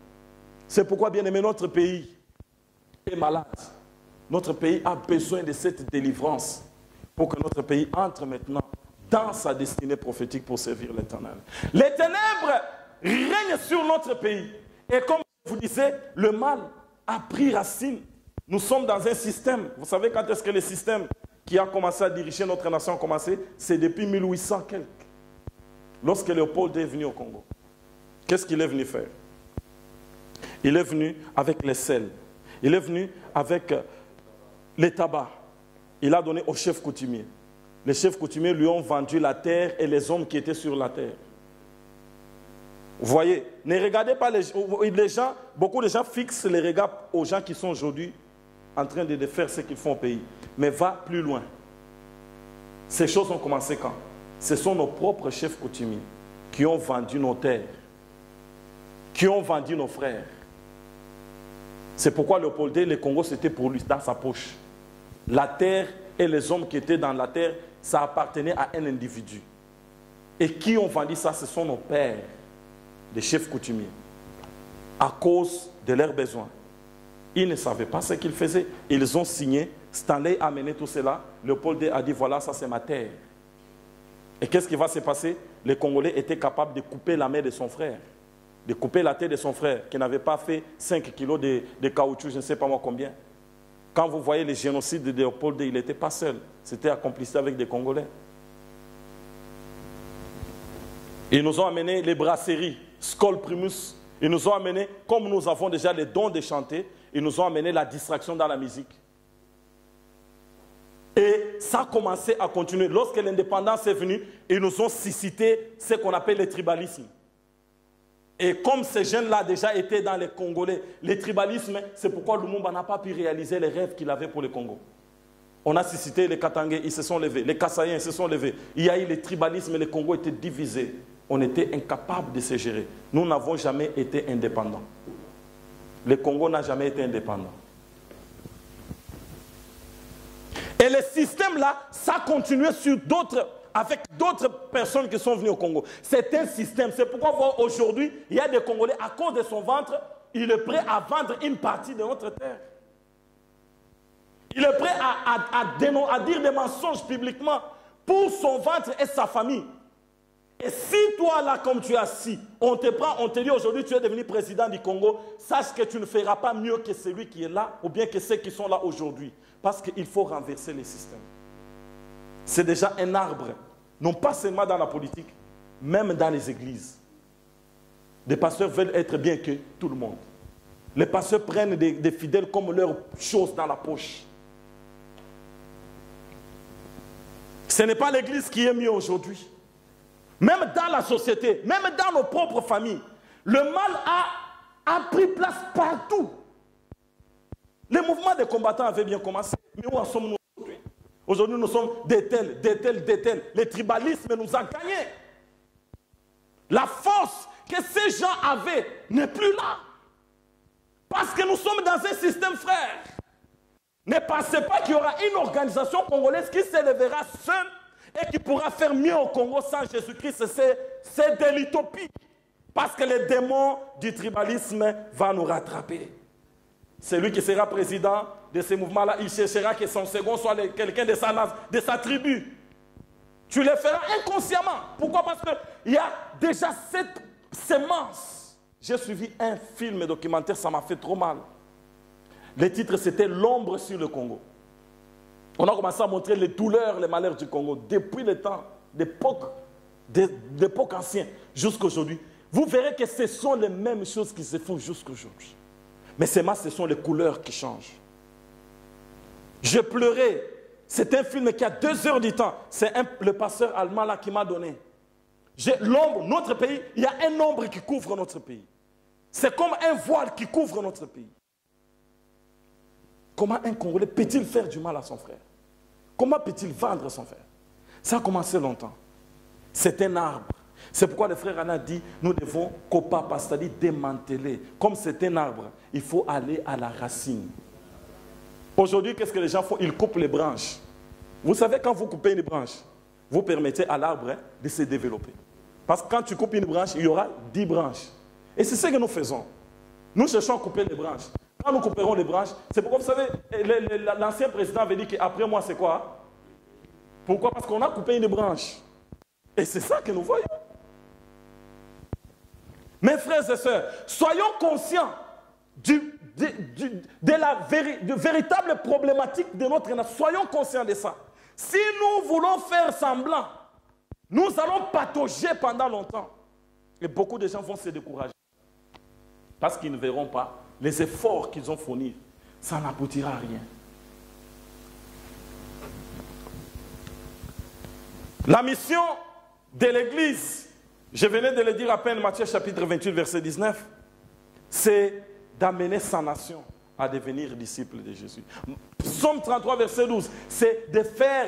C'est pourquoi, bien aimé, notre pays est malade. Notre pays a besoin de cette délivrance pour que notre pays entre maintenant dans sa destinée prophétique pour servir l'Éternel. Les ténèbres règnent sur notre pays. Et comme je vous disais, le mal a pris racine. Nous sommes dans un système. Vous savez quand est-ce que le système qui a commencé à diriger notre nation a commencé? C'est depuis 1800 quelques. Lorsque Léopold est venu au Congo. Qu'est-ce qu'il est venu faire? Il est venu avec les sels. Il est venu avec les tabacs. Il a donné aux chefs coutumiers. Les chefs coutumiers lui ont vendu la terre et les hommes qui étaient sur la terre. Vous voyez, ne regardez pas les gens, beaucoup de gens fixent les regards aux gens qui sont aujourd'hui en train de faire ce qu'ils font au pays. Mais va plus loin. Ces choses ont commencé quand? Ce sont nos propres chefs coutumiers qui ont vendu nos terres, qui ont vendu nos frères. C'est pourquoi Léopold, le Congo, c'était pour lui, dans sa poche. La terre et les hommes qui étaient dans la terre, ça appartenait à un individu. Et qui ont vendu ça? Ce sont nos pères, les chefs coutumiers, à cause de leurs besoins. Ils ne savaient pas ce qu'ils faisaient. Ils ont signé. Stanley a mené tout cela. Léopold a dit, voilà, ça c'est ma terre. Et qu'est-ce qui va se passer? Les Congolais étaient capables de couper la main de son frère, de couper la tête de son frère, qui n'avait pas fait 5 kilos de caoutchouc, je ne sais pas moi combien. Quand vous voyez les génocides de Léopold, il n'était pas seul. C'était accompli avec des Congolais. Ils nous ont amené les brasseries, Skol Primus. Ils nous ont amené, comme nous avons déjà les dons de chanter, ils nous ont amené la distraction dans la musique. Et ça a commencé à continuer. Lorsque l'indépendance est venue, ils nous ont suscité ce qu'on appelle le tribalisme. Et comme ces jeunes-là déjà étaient dans les Congolais, le tribalisme, c'est pourquoi Lumumba n'a pas pu réaliser les rêves qu'il avait pour le Congo. On a suscité les Katangais, ils se sont levés. Les Kassaïens se sont levés. Il y a eu le tribalisme et le Congo était divisé. On était incapable de se gérer. Nous n'avons jamais été indépendants. Le Congo n'a jamais été indépendant. Et le système-là, ça continuait sur d'autres, avec d'autres personnes qui sont venues au Congo. C'est un système. C'est pourquoi aujourd'hui, il y a des Congolais, à cause de son ventre, il est prêt à vendre une partie de notre terre. Il est prêt à dire des mensonges publiquement pour son ventre et sa famille. Et si toi, là, comme tu es assis, on te prend, on te dit aujourd'hui tu es devenu président du Congo, sache que tu ne feras pas mieux que celui qui est là ou bien que ceux qui sont là aujourd'hui. Parce qu'il faut renverser les systèmes. C'est déjà un arbre, non pas seulement dans la politique, même dans les églises. Les pasteurs veulent être bien que tout le monde. Les pasteurs prennent des fidèles comme leurs choses dans la poche. Ce n'est pas l'église qui est mieux aujourd'hui. Même dans la société, même dans nos propres familles, le mal a pris place partout. Les mouvements des combattants avaient bien commencé. Mais où en sommes-nous aujourd'hui? Aujourd'hui, nous sommes des tels. Le tribalisme nous a gagnés. La force que ces gens avaient n'est plus là. Parce que nous sommes dans un système frère. Ne pensez pas qu'il y aura une organisation congolaise qui s'élèvera seule et qui pourra faire mieux au Congo sans Jésus-Christ. C'est de l'utopie. Parce que le démon du tribalisme va nous rattraper. Celui qui sera président de ces mouvements-là, il cherchera que son second soit quelqu'un de sa tribu. Tu le feras inconsciemment. Pourquoi? Parce qu'il y a déjà cette sémence. J'ai suivi un film documentaire, ça m'a fait trop mal. Le titre, c'était « L'ombre sur le Congo ». On a commencé à montrer les douleurs, les malheurs du Congo depuis le temps, d'époque ancienne jusqu'à aujourd'hui. Vous verrez que ce sont les mêmes choses qui se font jusqu'à aujourd'hui. Mais seulement ce sont les couleurs qui changent. Je pleurais. C'est un film qui a 2 heures du temps. C'est le pasteur allemand là qui m'a donné. L'ombre, notre pays, il y a un ombre qui couvre notre pays. C'est comme un voile qui couvre notre pays. Comment un Congolais peut-il faire du mal à son frère? Comment peut-il vendre son frère? Ça a commencé longtemps. C'est un arbre. C'est pourquoi le frère Anna dit, nous devons c'est-à-dire démanteler. Comme c'est un arbre, il faut aller à la racine. Aujourd'hui, qu'est-ce que les gens font? Ils coupent les branches. Vous savez, quand vous coupez une branche, vous permettez à l'arbre de se développer. Parce que quand tu coupes une branche, il y aura 10 branches. Et c'est ce que nous faisons. Nous cherchons à couper les branches. Quand nous couperons les branches, c'est pourquoi, vous savez, l'ancien président avait dit qu'après moi, c'est quoi? Pourquoi? Parce qu'on a coupé une branche. Et c'est ça que nous voyons. Mes frères et sœurs, soyons conscients de la véritable problématique de notre nation. Soyons conscients de ça. Si nous voulons faire semblant, nous allons patauger pendant longtemps. Et beaucoup de gens vont se décourager. Parce qu'ils ne verront pas les efforts qu'ils ont fournis. Ça n'aboutira à rien. La mission de l'Église, je venais de le dire à peine, Matthieu chapitre 28, verset 19, c'est d'amener sa nation à devenir disciple de Jésus. Psaume 33, verset 12, c'est de faire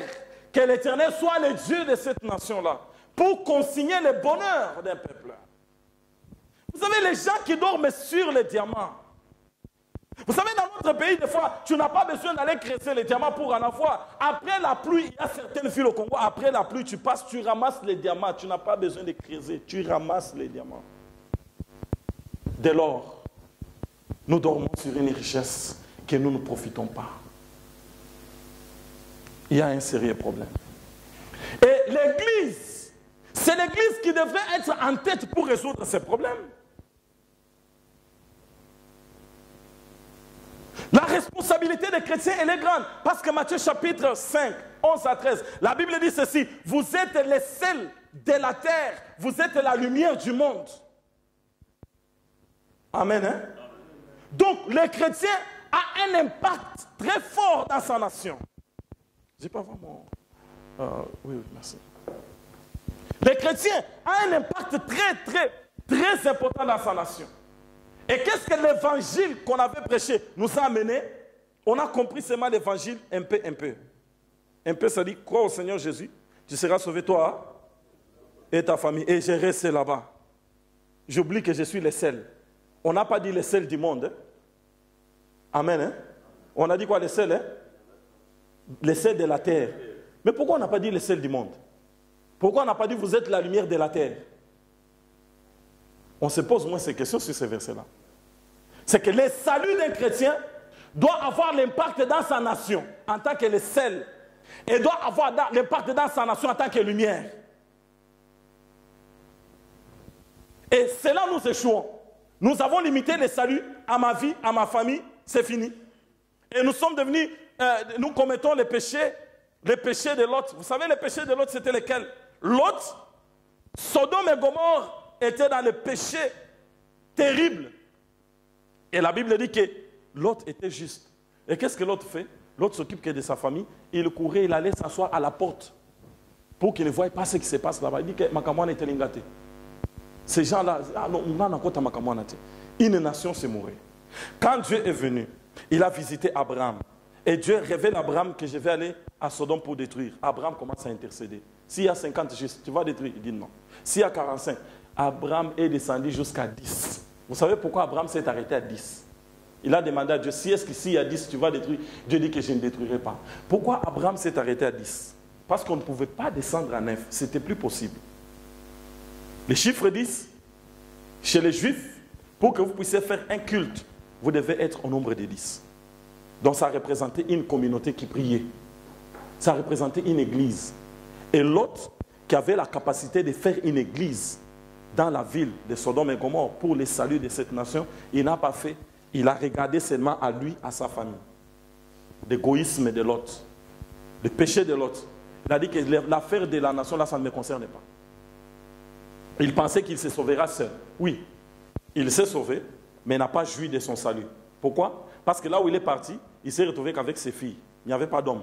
que l'Éternel soit le Dieu de cette nation-là, pour consigner le bonheur d'un peuple. Vous savez, les gens qui dorment sur les diamants, vous savez, dans notre pays, des fois, tu n'as pas besoin d'aller creuser les diamants pour en avoir. Après la pluie, il y a certaines villes au Congo, après la pluie, tu passes, tu ramasses les diamants. Tu n'as pas besoin de creuser, tu ramasses les diamants. Dès lors, nous dormons sur une richesse que nous ne profitons pas. Il y a un sérieux problème. Et l'Église, c'est l'Église qui devrait être en tête pour résoudre ces problèmes. La responsabilité des chrétiens, elle est grande. Parce que Matthieu chapitre 5, 11 à 13, la Bible dit ceci, vous êtes les sels de la terre, vous êtes la lumière du monde. Amen. Hein? Donc, le chrétien a un impact très fort dans sa nation. Je n'ai pas vraiment... oui, merci. Le chrétien a un impact très important dans sa nation. Et qu'est-ce que l'évangile qu'on avait prêché nous a amené? On a compris seulement l'évangile un peu. Un peu, ça dit, crois au Seigneur Jésus, tu seras sauvé toi et ta famille. Et j'ai resté là-bas. J'oublie que je suis le sel. On n'a pas dit le sel du monde. Hein? Amen. Hein? On a dit quoi, le sel? Hein? Le sel de la terre. Mais pourquoi on n'a pas dit le sel du monde? Pourquoi on n'a pas dit vous êtes la lumière de la terre? On se pose moins ces questions sur ces versets-là. C'est que le salut d'un chrétien doit avoir l'impact dans sa nation. en tant que le sel et doit avoir l'impact dans sa nation en tant que lumière. Et c'est là où nous échouons. Nous avons limité le salut à ma vie, à ma famille, c'est fini. Et nous sommes devenus, nous commettons les péchés de Lot. Vous savez, les péchés de Lot, c'était lesquels? Lot, Sodome et Gomorrhe étaient dans le péché terrible. Et la Bible dit que Lot était juste. Et qu'est-ce que Lot fait? Lot s'occupe que de sa famille. Il courait, il allait s'asseoir à la porte pour qu'il ne voie pas ce qui se passe là-bas. Il dit que Makamwana était lingate. Ces gens-là, une nation s'est mourue. Quand Dieu est venu, il a visité Abraham. Et Dieu révèle à Abraham que je vais aller à Sodome pour détruire. Abraham commence à intercéder. S'il y a 50 justes, tu vas détruire? Il dit non. S'il y a 45, Abraham est descendu jusqu'à 10. Vous savez pourquoi Abraham s'est arrêté à 10? Il a demandé à Dieu, si est-ce que s'il y a 10, tu vas détruire? Dieu dit que je ne détruirai pas. Pourquoi Abraham s'est arrêté à 10? Parce qu'on ne pouvait pas descendre à 9. C'était plus possible. Les chiffres 10, chez les Juifs, pour que vous puissiez faire un culte, vous devez être au nombre de 10. Donc ça représentait une communauté qui priait. Ça représentait une église. Et l'autre, qui avait la capacité de faire une église dans la ville de Sodome et Gomorrhe pour le salut de cette nation, il n'a pas fait. Il a regardé seulement à lui, à sa famille. L'égoïsme de l'autre. Le péché de l'autre. Il a dit que l'affaire de la nation, là, ça ne me concerne pas. Il pensait qu'il se sauvera seul. Oui, il s'est sauvé, mais n'a pas joui de son salut. Pourquoi? Parce que là où il est parti, il s'est retrouvé qu'avec ses filles. Il n'y avait pas d'homme.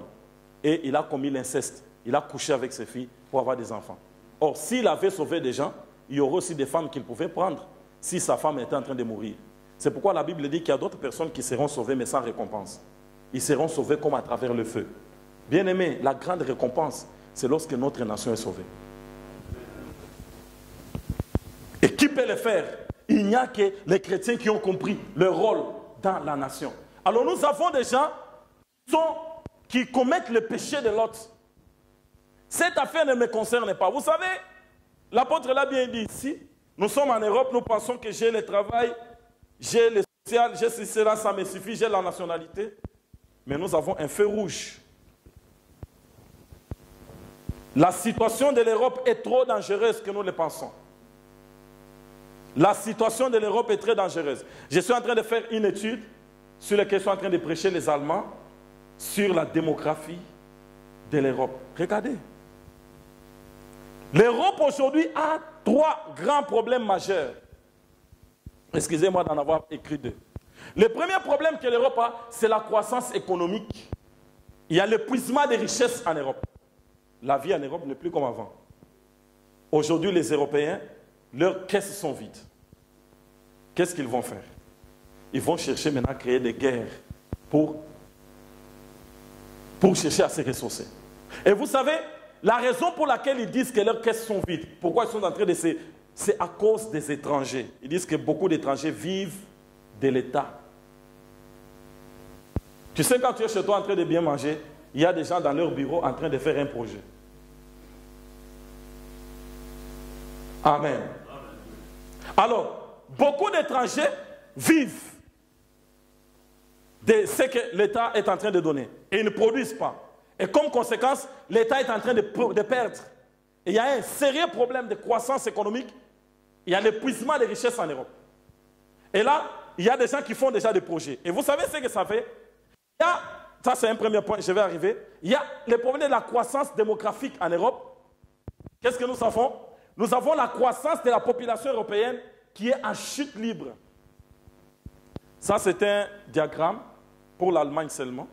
Et il a commis l'inceste. Il a couché avec ses filles pour avoir des enfants. Or, s'il avait sauvé des gens, il y aurait aussi des femmes qu'il pouvait prendre si sa femme était en train de mourir. C'est pourquoi la Bible dit qu'il y a d'autres personnes qui seront sauvées mais sans récompense. Ils seront sauvés comme à travers le feu. Bien aimé, la grande récompense, c'est lorsque notre nation est sauvée. Et qui peut le faire? Il n'y a que les chrétiens qui ont compris leur rôle dans la nation. Alors nous avons des gens qui commettent le péché de l'autre. Cette affaire ne me concerne pas. Vous savez, l'apôtre l'a bien dit ici, nous sommes en Europe, nous pensons que j'ai le travail, j'ai le social, j'ai cela, ça me suffit, j'ai la nationalité. Mais nous avons un feu rouge. La situation de l'Europe est trop dangereuse que nous le pensons. La situation de l'Europe est très dangereuse. Je suis en train de faire une étude sur laquelle je suis en train de prêcher les Allemands sur la démographie de l'Europe. Regardez. L'Europe aujourd'hui a 3 grands problèmes majeurs. Excusez-moi d'en avoir écrit 2. Le premier problème que l'Europe a, c'est la croissance économique. Il y a l'épuisement des richesses en Europe. La vie en Europe n'est plus comme avant. Aujourd'hui, les Européens, leurs caisses sont vides. Qu'est-ce qu'ils vont faire? Ils vont chercher maintenant à créer des guerres pour chercher à se ressourcer. Et vous savez, la raison pour laquelle ils disent que leurs caisses sont vides, pourquoi ils sont en train de se... C'est à cause des étrangers. Ils disent que beaucoup d'étrangers vivent de l'État. Tu sais, quand tu es chez toi en train de bien manger, il y a des gens dans leur bureau en train de faire un projet. Amen. Alors, beaucoup d'étrangers vivent de ce que l'État est en train de donner. Et ils ne produisent pas. Et comme conséquence, l'État est en train de perdre. Et il y a un sérieux problème de croissance économique. Il y a l'épuisement des richesses en Europe. Et là, il y a des gens qui font déjà des projets. Et vous savez ce que ça fait? Ça c'est un premier point, je vais arriver. Il y a le problème de la croissance démographique en Europe. Qu'est-ce que nous avons? Nous avons la croissance de la population européenne qui est en chute libre. Ça, c'est un diagramme pour l'Allemagne seulement.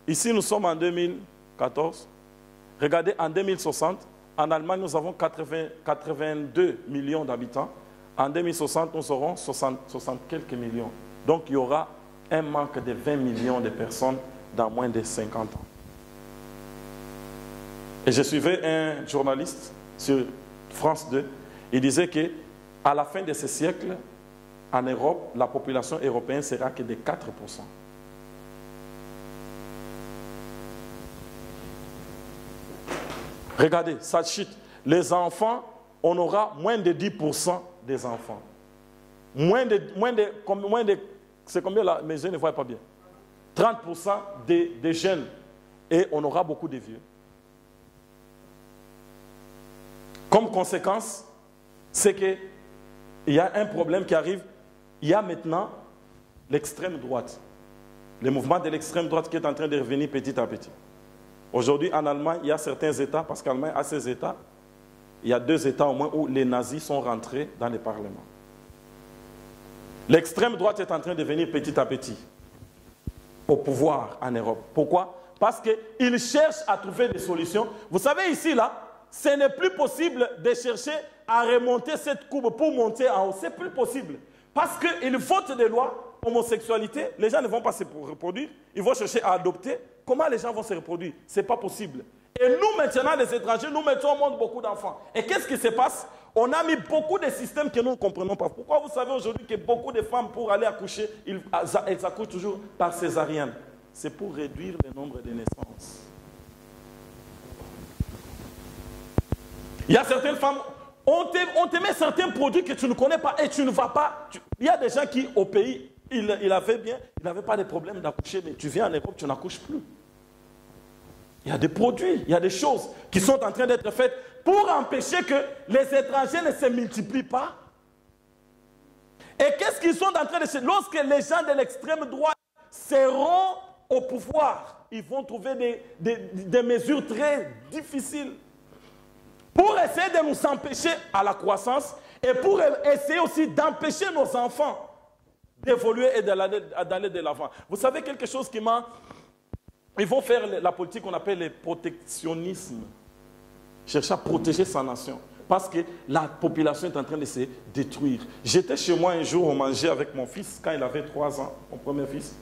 Ici, nous sommes en 2014. Regardez, en 2060, en Allemagne, nous avons 82 millions d'habitants. En 2060, nous aurons 60 quelques millions. Donc, il y aura un manque de 20 millions de personnes dans moins de 50 ans. Et je suivais un journaliste sur France 2. Il disait qu'à la fin de ce siècle, en Europe, la population européenne sera que de 4%. Regardez, ça chute. Les enfants, on aura moins de 10% des enfants. C'est combien là? Mais je ne vois pas bien. 30% des jeunes et on aura beaucoup de vieux. Comme conséquence, c'est qu'il y a un problème qui arrive. Il y a maintenant l'extrême droite. Le mouvement de l'extrême droite qui est en train de revenir petit à petit. Aujourd'hui, en Allemagne, il y a certains États, parce qu'Allemagne a ces États, il y a 2 États au moins où les nazis sont rentrés dans le Parlement. L'extrême droite est en train de venir petit à petit au pouvoir en Europe. Pourquoi? Parce qu'ils cherchent à trouver des solutions. Vous savez, ici, là, ce n'est plus possible de chercher à remonter cette courbe pour monter en haut. C'est plus possible. Parce qu'il vote des lois, homosexualité, les gens ne vont pas se reproduire, ils vont chercher à adopter. Comment les gens vont se reproduire? Ce n'est pas possible. Et nous, maintenant, les étrangers, nous mettons au monde beaucoup d'enfants. Et qu'est-ce qui se passe? On a mis beaucoup de systèmes que nous ne comprenons pas. Pourquoi vous savez aujourd'hui que beaucoup de femmes, pour aller accoucher, elles accouchent toujours par césarienne? C'est pour réduire le nombre de naissances. Il y a certaines femmes, on te met certains produits que tu ne connais pas et tu ne vas pas. Il y a des gens qui, au pays, il avait bien, il n'avait pas de problème d'accoucher, mais tu viens en Europe, tu n'accouches plus. Il y a des produits, il y a des choses qui sont en train d'être faites pour empêcher que les étrangers ne se multiplient pas. Et qu'est-ce qu'ils sont en train de faire? Lorsque les gens de l'extrême droite seront au pouvoir, ils vont trouver des mesures très difficiles pour essayer de nous empêcher à la croissance et pour essayer aussi d'empêcher nos enfants d'évoluer et d'aller de l'avant. Vous savez quelque chose qui m'a... Ils vont faire la politique qu'on appelle le protectionnisme. Chercher à protéger sa nation. Parce que la population est en train de se détruire. J'étais chez moi un jour, on mangeait avec mon fils quand il avait 3 ans, mon premier fils.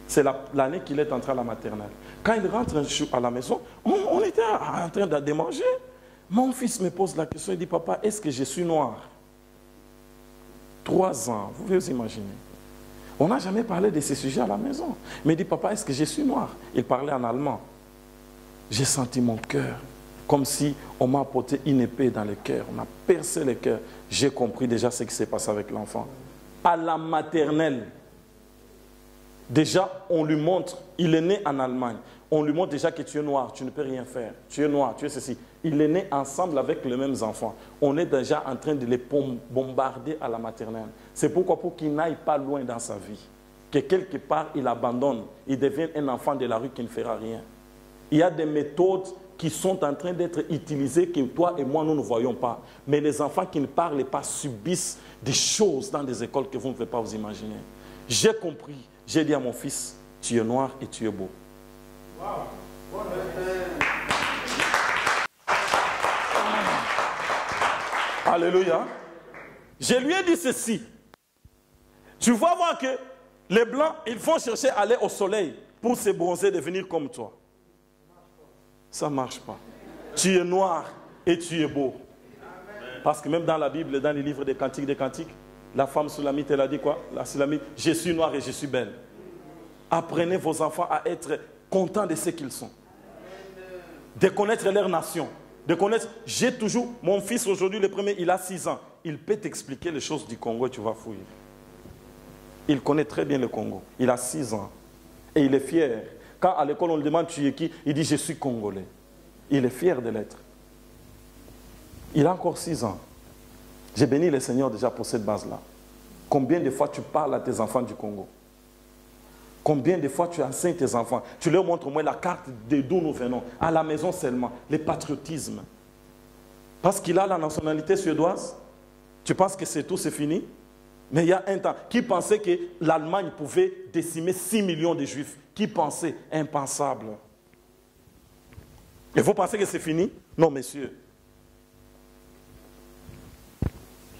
C'est l'année qu'il est entré à la maternelle. Quand il rentre à la maison, on était en train de manger. Mon fils me pose la question, il dit, papa, est-ce que je suis noir? 3 ans, vous pouvez vous imaginer. On n'a jamais parlé de ces sujets à la maison. Il me dit, papa, est-ce que je suis noir? Il parlait en allemand. J'ai senti mon cœur, comme si on m'a apporté une épée dans le cœur. On a percé le cœur. J'ai compris déjà ce qui s'est passé avec l'enfant. À la maternelle, déjà, on lui montre, il est né en Allemagne. On lui montre déjà que tu es noir, tu ne peux rien faire. Tu es noir, tu es ceci. Il est né ensemble avec les mêmes enfants. On est déjà en train de les bombarder à la maternelle. C'est pourquoi, pour qu'il n'aille pas loin dans sa vie, que quelque part il abandonne, il devienne un enfant de la rue qui ne fera rien. Il y a des méthodes qui sont en train d'être utilisées que toi et moi nous ne voyons pas. Mais les enfants qui ne parlent pas subissent des choses dans des écoles que vous ne pouvez pas vous imaginer. J'ai compris, j'ai dit à mon fils, tu es noir et tu es beau. Wow. Alléluia. Je lui ai dit ceci. Tu vas voir que les blancs, ils vont chercher à aller au soleil pour se bronzer, devenir comme toi. Ça ne marche pas. Tu es noir et tu es beau. Parce que même dans la Bible, dans les livres des Cantiques, la femme Sulamite, elle a dit quoi? La Sulamite, je suis noire et je suis belle. Apprenez vos enfants à être contents de ce qu'ils sont. De connaître leur nation. De connaître, j'ai toujours, mon fils aujourd'hui, le premier, il a 6 ans. Il peut t'expliquer les choses du Congo et tu vas fouiller. Il connaît très bien le Congo. Il a 6 ans. Et il est fier. Quand à l'école on lui demande tu es qui, il dit je suis congolais. Il est fier de l'être. Il a encore 6 ans. J'ai béni le Seigneur déjà pour cette base-là. Combien de fois tu parles à tes enfants du Congo? Combien de fois tu enseignes tes enfants? Tu leur montres au moins la carte d'où nous venons. À la maison seulement. Le patriotisme. Parce qu'il a la nationalité suédoise. Tu penses que c'est tout, c'est fini? Mais il y a un temps. Qui pensait que l'Allemagne pouvait décimer 6 millions de Juifs? Qui pensait? Impensable. Et vous pensez que c'est fini? Non, messieurs.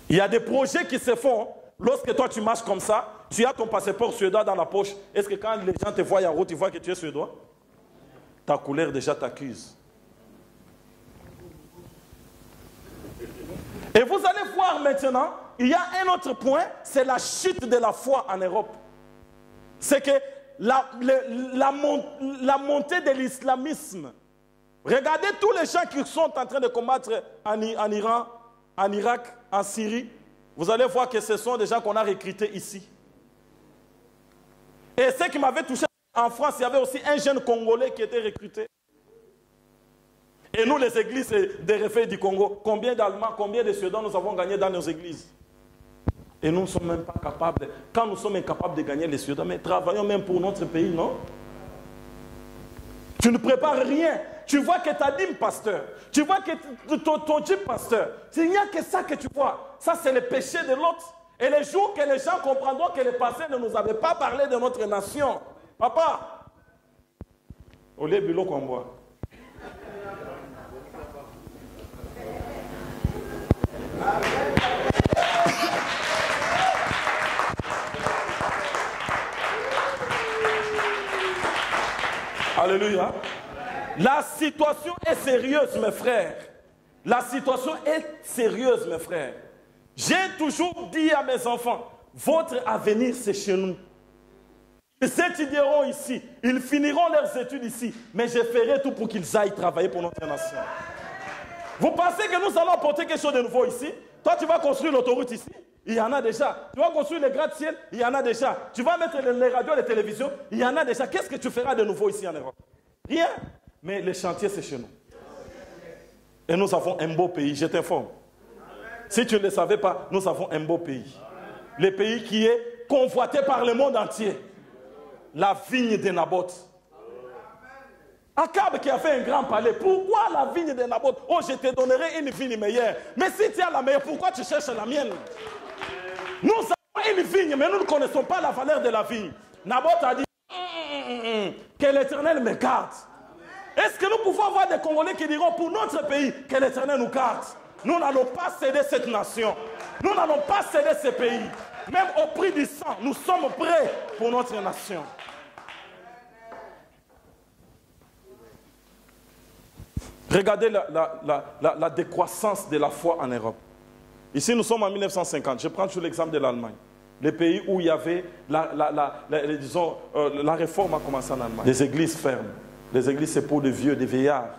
Il y a des projets qui se font. Lorsque toi tu marches comme ça, tu as ton passeport suédois dans la poche. Est-ce que quand les gens te voient en route, ils voient que tu es suédois? Ta couleur déjà t'accuse. Et vous allez voir maintenant, il y a un autre point, c'est la chute de la foi en Europe. C'est que la montée de l'islamisme. Regardez tous les gens qui sont en train de combattre en Iran, en Irak, en Syrie. Vous allez voir que ce sont des gens qu'on a recrutés ici. Et ce qui m'avait touché, en France, il y avait aussi un jeune Congolais qui était recruté. Et nous, les églises des réveils du Congo, combien d'Allemands, combien de Suédois nous avons gagné dans nos églises? Et nous ne sommes même pas capables, quand nous sommes incapables de gagner les Suédois, mais travaillons même pour notre pays, non? Tu ne prépares rien. Tu vois que ta dîme, pasteur. Tu vois que ton dîme, pasteur. Il n'y a que ça que tu vois. Ça, c'est le péché de l'autre. Et les jours que les gens comprendront que les pasteurs ne nous avaient pas parlé de notre nation. Papa, au lieu de l'eau qu'on boit. Alléluia. La situation est sérieuse, mes frères. La situation est sérieuse, mes frères. J'ai toujours dit à mes enfants, votre avenir, c'est chez nous. Ils étudieront ici, ils finiront leurs études ici, mais je ferai tout pour qu'ils aillent travailler pour notre nation. Vous pensez que nous allons apporter quelque chose de nouveau ici? Toi, tu vas construire l'autoroute ici? Il y en a déjà. Tu vas construire les gratte-ciel? Il y en a déjà. Tu vas mettre les radios, les télévisions? Il y en a déjà. Qu'est-ce que tu feras de nouveau ici en Europe? Rien. Mais les chantiers, c'est chez nous. Et nous avons un beau pays, je t'informe. Si tu ne le savais pas, nous avons un beau pays. Le pays qui est convoité par le monde entier. La vigne de Naboth. Akab qui a fait un grand palais. Pourquoi la vigne de Naboth? Oh, je te donnerai une vigne meilleure. Mais si tu as la meilleure, pourquoi tu cherches la mienne? Nous avons une vigne, mais nous ne connaissons pas la valeur de la vigne. Naboth a dit que l'Éternel me garde. Est-ce que nous pouvons avoir des Congolais qui diront pour notre pays que l'Éternel nous garde? Nous n'allons pas céder cette nation. Nous n'allons pas céder ce pays. Même au prix du sang, nous sommes prêts pour notre nation. Regardez la décroissance de la foi en Europe. Ici, nous sommes en 1950. Je prends toujours l'exemple de l'Allemagne. Le pays où il y avait, la réforme a commencé en Allemagne. Les églises ferment. Les églises, c'est pour des vieux, des vieillards.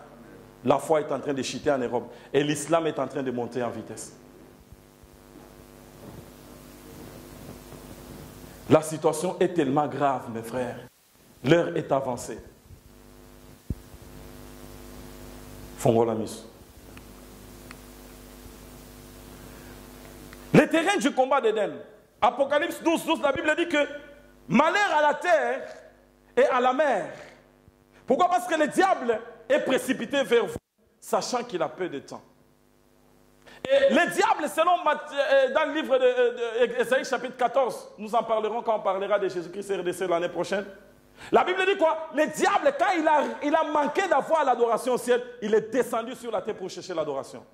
La foi est en train de chuter en Europe. Et l'islam est en train de monter en vitesse. La situation est tellement grave, mes frères. L'heure est avancée. Fongolamis. Le terrain du combat d'Éden. Apocalypse 12, 12, la Bible dit que malheur à la terre et à la mer. Pourquoi? Parce que le diable est précipité vers vous, sachant qu'il a peu de temps. Et le diable, selon dans le livre d'Ésaïe chapitre 14, nous en parlerons quand on parlera de Jésus-Christ et RDC l'année prochaine. La Bible dit quoi? Le diable, quand il a manqué d'avoir l'adoration au ciel, il est descendu sur la terre pour chercher l'adoration.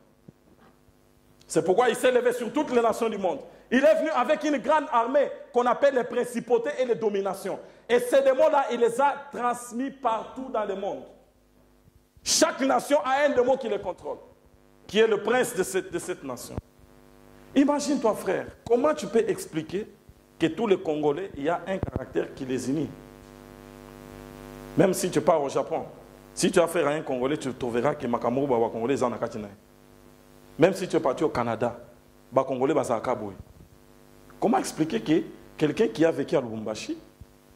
C'est pourquoi il s'est levé sur toutes les nations du monde. Il est venu avec une grande armée qu'on appelle les principautés et les dominations. Et ces démons-là, il les a transmis partout dans le monde. Chaque nation a un démon qui les contrôle, qui est le prince de cette nation. Imagine-toi, frère, comment tu peux expliquer que tous les Congolais, il y a un caractère qui les unit? Même si tu pars au Japon, si tu as affaire à un Congolais, tu trouveras que Makamuru Bawa Congolais en Akatina. Même si tu es parti au Canada, Bawa Congolais Baza Akaboui. Comment expliquer que quelqu'un qui a vécu à Lubumbashi,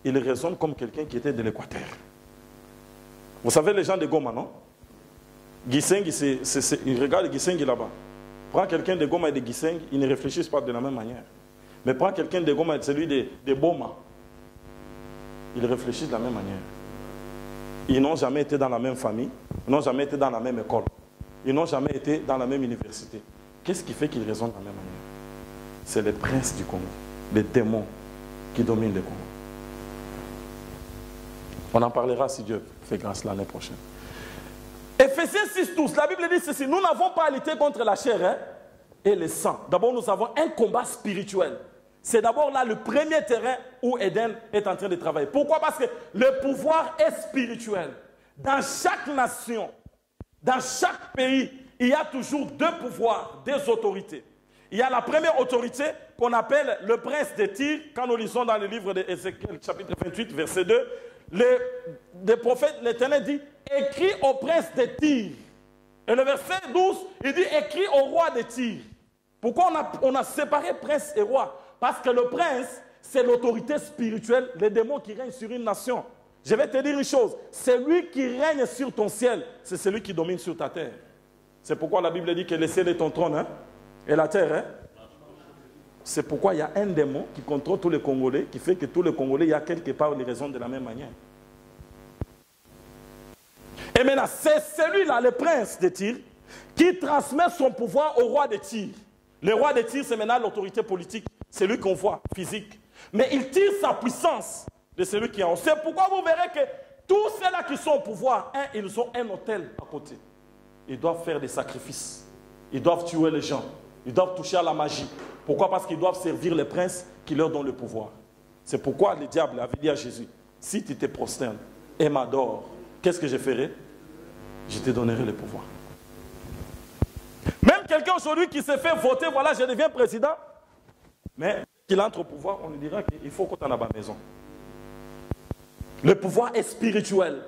il raisonne comme quelqu'un qui était de l'Équateur? Vous savez les gens de Goma, non? Gisengi, ils regardent Gisengi là-bas. Prends quelqu'un de Goma et de Gisengi, ils ne réfléchissent pas de la même manière. Mais prends quelqu'un de Goma et celui de Boma, ils réfléchissent de la même manière. Ils n'ont jamais été dans la même famille, ils n'ont jamais été dans la même école, ils n'ont jamais été dans la même université. Qu'est-ce qui fait qu'ils raisonnent de la même manière? C'est les princes du Congo, les démons qui dominent le Congo. On en parlera si Dieu fait grâce l'année prochaine. Éphésiens 6, 12, la Bible dit ceci: nous n'avons pas à lutter contre la chair et le sang. D'abord, nous avons un combat spirituel. C'est d'abord là le premier terrain où Éden est en train de travailler. Pourquoi? Parce que le pouvoir est spirituel. Dans chaque nation, dans chaque pays, il y a toujours deux pouvoirs, deux autorités. Il y a la première autorité qu'on appelle le prince de Tyr. Quand nous lisons dans le livre d'Ézéchiel, chapitre 28, verset 2, le prophète, l'Éternel dit: écris au prince de Tyr. Et le verset 12, il dit: écris au roi de Tyr. Pourquoi on a séparé prince et roi? Parce que le prince, c'est l'autorité spirituelle, les démons qui règnent sur une nation. Je vais te dire une chose. Celui qui règne sur ton ciel, c'est celui qui domine sur ta terre. C'est pourquoi la Bible dit que le ciel est ton trône, hein, et la terre. Hein. C'est pourquoi il y a un démon qui contrôle tous les Congolais, qui fait que tous les Congolais, il y a quelque part les raisons de la même manière. Et maintenant, c'est celui-là, le prince de Tyr, qui transmet son pouvoir au roi de Tyr. Le roi de Tyr, c'est maintenant l'autorité politique. C'est lui qu'on voit, physique. Mais il tire sa puissance de celui qui est en haut. C'est pourquoi vous verrez que tous ceux-là qui sont au pouvoir, ils ont un hôtel à côté. Ils doivent faire des sacrifices. Ils doivent tuer les gens. Ils doivent toucher à la magie. Pourquoi? Parce qu'ils doivent servir les princes qui leur donnent le pouvoir. C'est pourquoi le diable avait dit à Jésus, si tu te prosternes et m'adores, qu'est-ce que je ferai? Je te donnerai le pouvoir. Même quelqu'un aujourd'hui qui s'est fait voter, voilà, je deviens président, mais qu'il entre au pouvoir, on lui dira qu'il faut qu'on t'en aille à la maison. Le pouvoir est spirituel.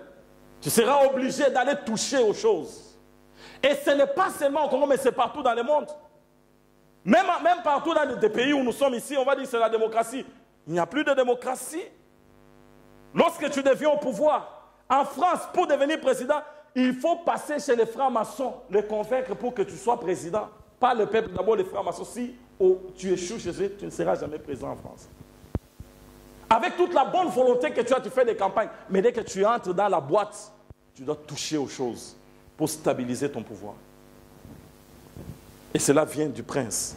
Tu seras obligé d'aller toucher aux choses. Et ce n'est pas seulement au Congo, mais c'est partout dans le monde. Même partout dans des pays où nous sommes ici, on va dire que c'est la démocratie. Il n'y a plus de démocratie. Lorsque tu deviens au pouvoir, en France, pour devenir président, il faut passer chez les francs-maçons, les convaincre pour que tu sois président. Pas le peuple, d'abord les francs-maçons. Si tu échoues chez eux, tu ne seras jamais président en France. Avec toute la bonne volonté que tu as, tu fais des campagnes. Mais dès que tu entres dans la boîte, tu dois toucher aux choses pour stabiliser ton pouvoir. Et cela vient du prince.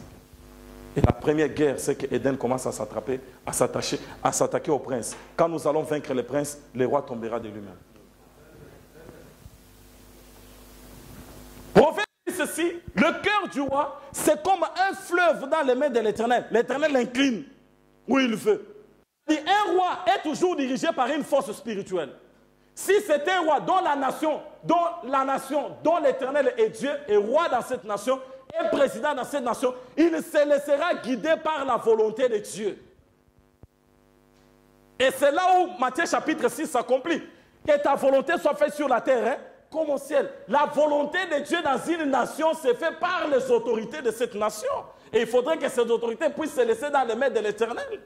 Et la première guerre, c'est qu'Éden commence à s'attraper, à s'attaquer au prince. Quand nous allons vaincre le prince, le roi tombera de lui-même. Prophète dit ceci, le cœur du roi, c'est comme un fleuve dans les mains de l'Éternel. L'Éternel l'incline où il veut. Un roi est toujours dirigé par une force spirituelle. Si c'est un roi dont l'Éternel est Dieu, et roi dans cette nation, et président dans cette nation, il se laissera guider par la volonté de Dieu. Et c'est là où Matthieu chapitre 6 s'accomplit. Que ta volonté soit faite sur la terre, hein, comme au ciel. La volonté de Dieu dans une nation se fait par les autorités de cette nation. Et il faudrait que ces autorités puissent se laisser dans les mains de l'Éternel.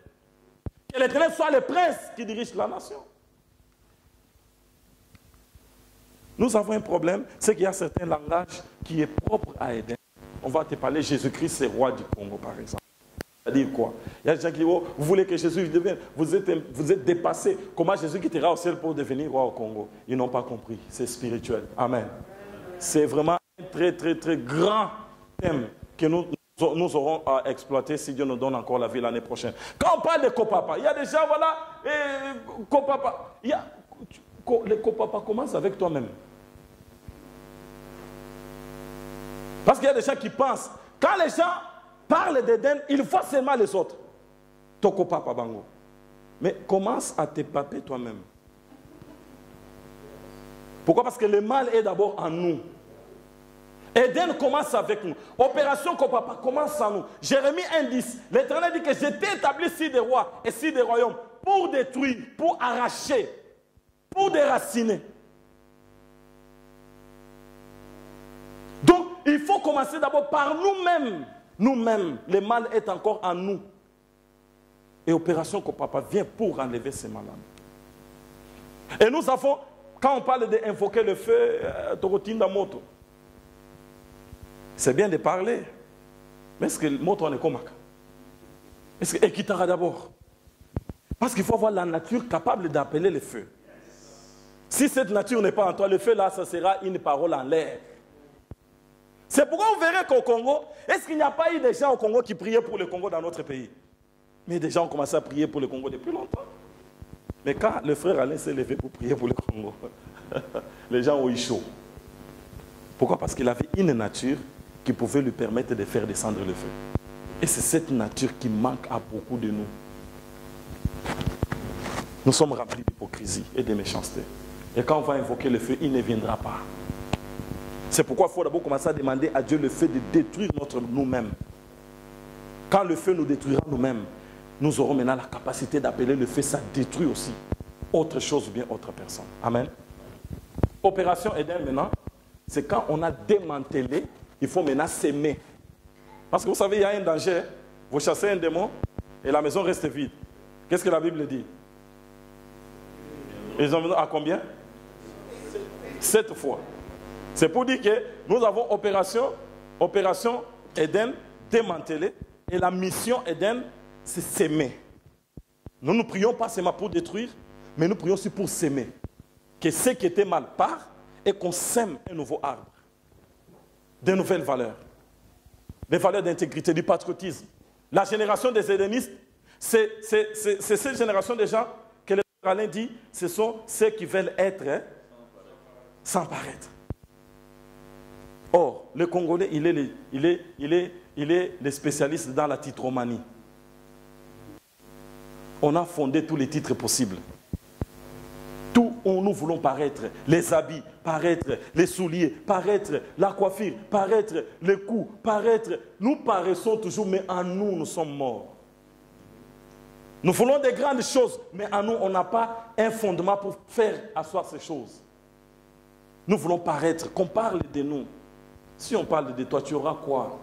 Que l'Éternel soit le prince qui dirige la nation. Nous avons un problème, c'est qu'il y a certains langages qui est propre à Éden. On va te parler, Jésus-Christ, c'est roi du Congo, par exemple. C'est-à-dire quoi? Il y a des gens qui disent, oh, vous voulez que Jésus devienne, vous êtes dépassé. Comment Jésus quittera au ciel pour devenir roi au Congo? Ils n'ont pas compris, c'est spirituel. Amen. C'est vraiment un très, très, très grand thème que nous aurons à exploiter si Dieu nous donne encore la vie l'année prochaine. Quand on parle de Kopapa, il y a des gens, voilà, Kopapa. Le Kopapa commence avec toi-même. Parce qu'il y a des gens qui pensent, quand les gens parlent d'Éden, ils voient seulement les autres. Toko Papa Bango. Mais commence à te paper toi-même. Pourquoi? Parce que le mal est d'abord en nous. Éden commence avec nous. Opération Kopapa commence en nous. Jérémie 1:10. L'Éternel dit que je t'ai établi ici des rois et ici des royaumes pour détruire, pour arracher, pour déraciner. Donc, il faut commencer d'abord par nous-mêmes. Nous-mêmes, le mal est encore en nous. Et Opération Kopapa vient pour enlever ces malades. Et nous avons, quand on parle d'invoquer le feu, Torotinda Moto, c'est bien de parler. Mais est-ce que le moto en est comme ça? Est-ce que Ekitara d'abord? Parce qu'il faut avoir la nature capable d'appeler le feu. Si cette nature n'est pas en toi, le feu là, ça sera une parole en l'air. C'est pourquoi vous verrez qu'au Congo, est-ce qu'il n'y a pas eu des gens au Congo qui priaient pour le Congo dans notre pays? Mais des gens ont commencé à prier pour le Congo depuis longtemps. Mais quand le frère Alain s'est levé pour prier pour le Congo, les gens ont eu chaud. Pourquoi? Parce qu'il avait une nature qui pouvait lui permettre de faire descendre le feu. Et c'est cette nature qui manque à beaucoup de nous. Nous sommes remplis d'hypocrisie et de méchanceté. Et quand on va invoquer le feu, il ne viendra pas. C'est pourquoi il faut d'abord commencer à demander à Dieu le fait de détruire nous-mêmes. Quand le feu nous détruira nous-mêmes, nous aurons maintenant la capacité d'appeler le feu, ça détruit aussi autre chose ou bien autre personne. Amen. Opération Éden maintenant, c'est quand on a démantelé, il faut maintenant s'aimer. Parce que vous savez, il y a un danger. Vous chassez un démon et la maison reste vide. Qu'est-ce que la Bible dit? Ils ont à combien? 7 fois. C'est pour dire que nous avons opération Éden démantelée. Et la mission Éden, c'est s'aimer. Nous ne prions pas seulement pour détruire, mais nous prions aussi pour s'aimer. Que ce qui était mal part et qu'on sème un nouveau arbre. De nouvelles valeurs. Des valeurs d'intégrité, du patriotisme. La génération des Édénistes, c'est cette génération de gens que le frère Alain dit, ce sont ceux qui veulent être sans paraître. Or, le Congolais, il est le spécialiste dans la titromanie. On a fondé tous les titres possibles. Tout où nous voulons paraître, les habits, paraître, les souliers, paraître, la coiffure, paraître, le cou, paraître. Nous paraissons toujours, mais en nous, nous sommes morts. Nous voulons des grandes choses, mais en nous, on n'a pas un fondement pour faire asseoir ces choses. Nous voulons paraître, qu'on parle de nous. Si on parle de toi, tu auras quoi?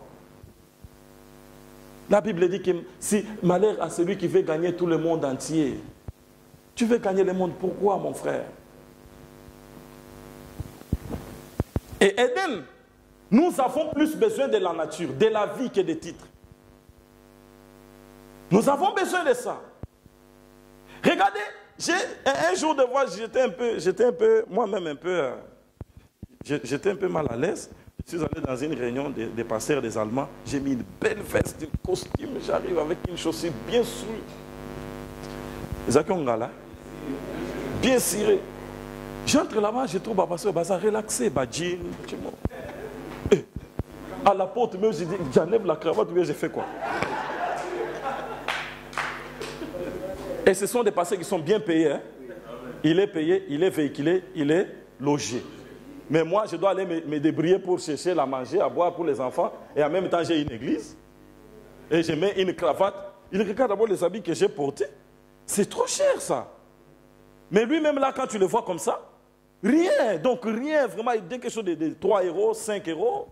La Bible dit que si malheur à celui qui veut gagner tout le monde entier. Tu veux gagner le monde, pourquoi mon frère? Et Éden, nous avons plus besoin de la nature, de la vie que des titres. Nous avons besoin de ça. Regardez, un jour de voix, j'étais un peu, moi-même un peu, j'étais un peu mal à l'aise. Je suis allé dans une réunion des pasteurs des Allemands. J'ai mis une belle veste, un costume. J'arrive avec une chaussure bien sourde. Là, bien ciré. J'entre là-bas, je trouve pasteur Bazar relaxé, jean. À la porte, même, je dis, j'enlève la cravate, mais j'ai fait quoi? Et ce sont des pasteurs qui sont bien payés. Hein? Il est payé, il est véhiculé, il est logé. Mais moi, je dois aller me débrouiller pour chercher à manger, à boire pour les enfants. Et en même temps, j'ai une église. Et je mets une cravate. Il regarde d'abord les habits que j'ai portés. C'est trop cher, ça. Mais lui-même, là, quand tu le vois comme ça, rien. Donc, rien, vraiment, il dit quelque chose de 3 euros, 5 euros.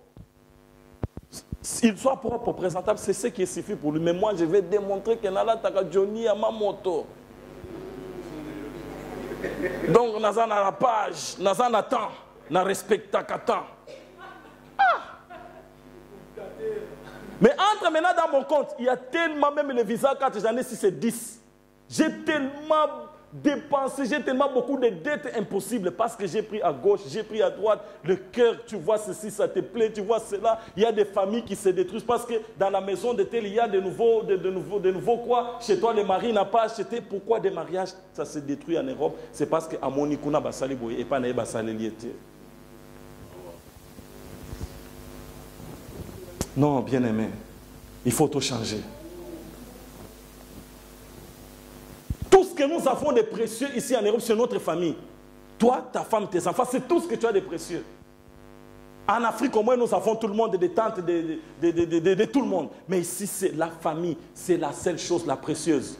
S'il soit propre, présentable, c'est ce qui suffit pour lui. Mais moi, je vais démontrer que Nala Taka Johnny à ma moto. Donc, Nazan a la page, Nazan attend. Na respecta Katan. Mais entre maintenant dans mon compte, il y a tellement, même le visa, quand j'en ai 6 et 10, j'ai tellement dépensé, j'ai tellement beaucoup de dettes impossibles parce que j'ai pris à gauche, j'ai pris à droite, le cœur, tu vois ceci, ça te plaît, tu vois cela. Il y a des familles qui se détruisent parce que dans la maison de tel, il y a de nouveaux quoi. Chez toi, le mari n'a pas acheté. Pourquoi des mariages, ça se détruit en Europe? C'est parce qu'à Monikuna, Basali Boye et pas Naï Basali Liété. Non, bien-aimé, il faut tout changer. Tout ce que nous avons de précieux ici en Europe, c'est notre famille. Toi, ta femme, tes enfants, c'est tout ce que tu as de précieux. En Afrique, au moins, nous avons tout le monde, des tantes, de tout le monde. Mais ici, c'est la famille, c'est la seule chose, la précieuse.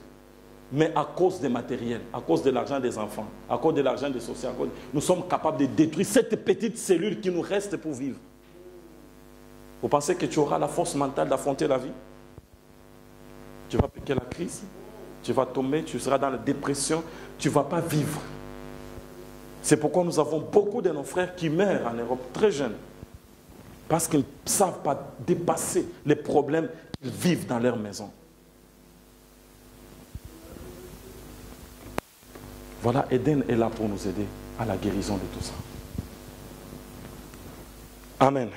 Mais à cause des matériels, à cause de l'argent des enfants, à cause de l'argent des sociaux, nous sommes capables de détruire cette petite cellule qui nous reste pour vivre. Vous pensez que tu auras la force mentale d'affronter la vie? Tu vas piquer la crise, tu vas tomber, tu seras dans la dépression, tu ne vas pas vivre. C'est pourquoi nous avons beaucoup de nos frères qui meurent en Europe très jeunes. Parce qu'ils ne savent pas dépasser les problèmes qu'ils vivent dans leur maison. Voilà, Éden est là pour nous aider à la guérison de tout ça. Amen.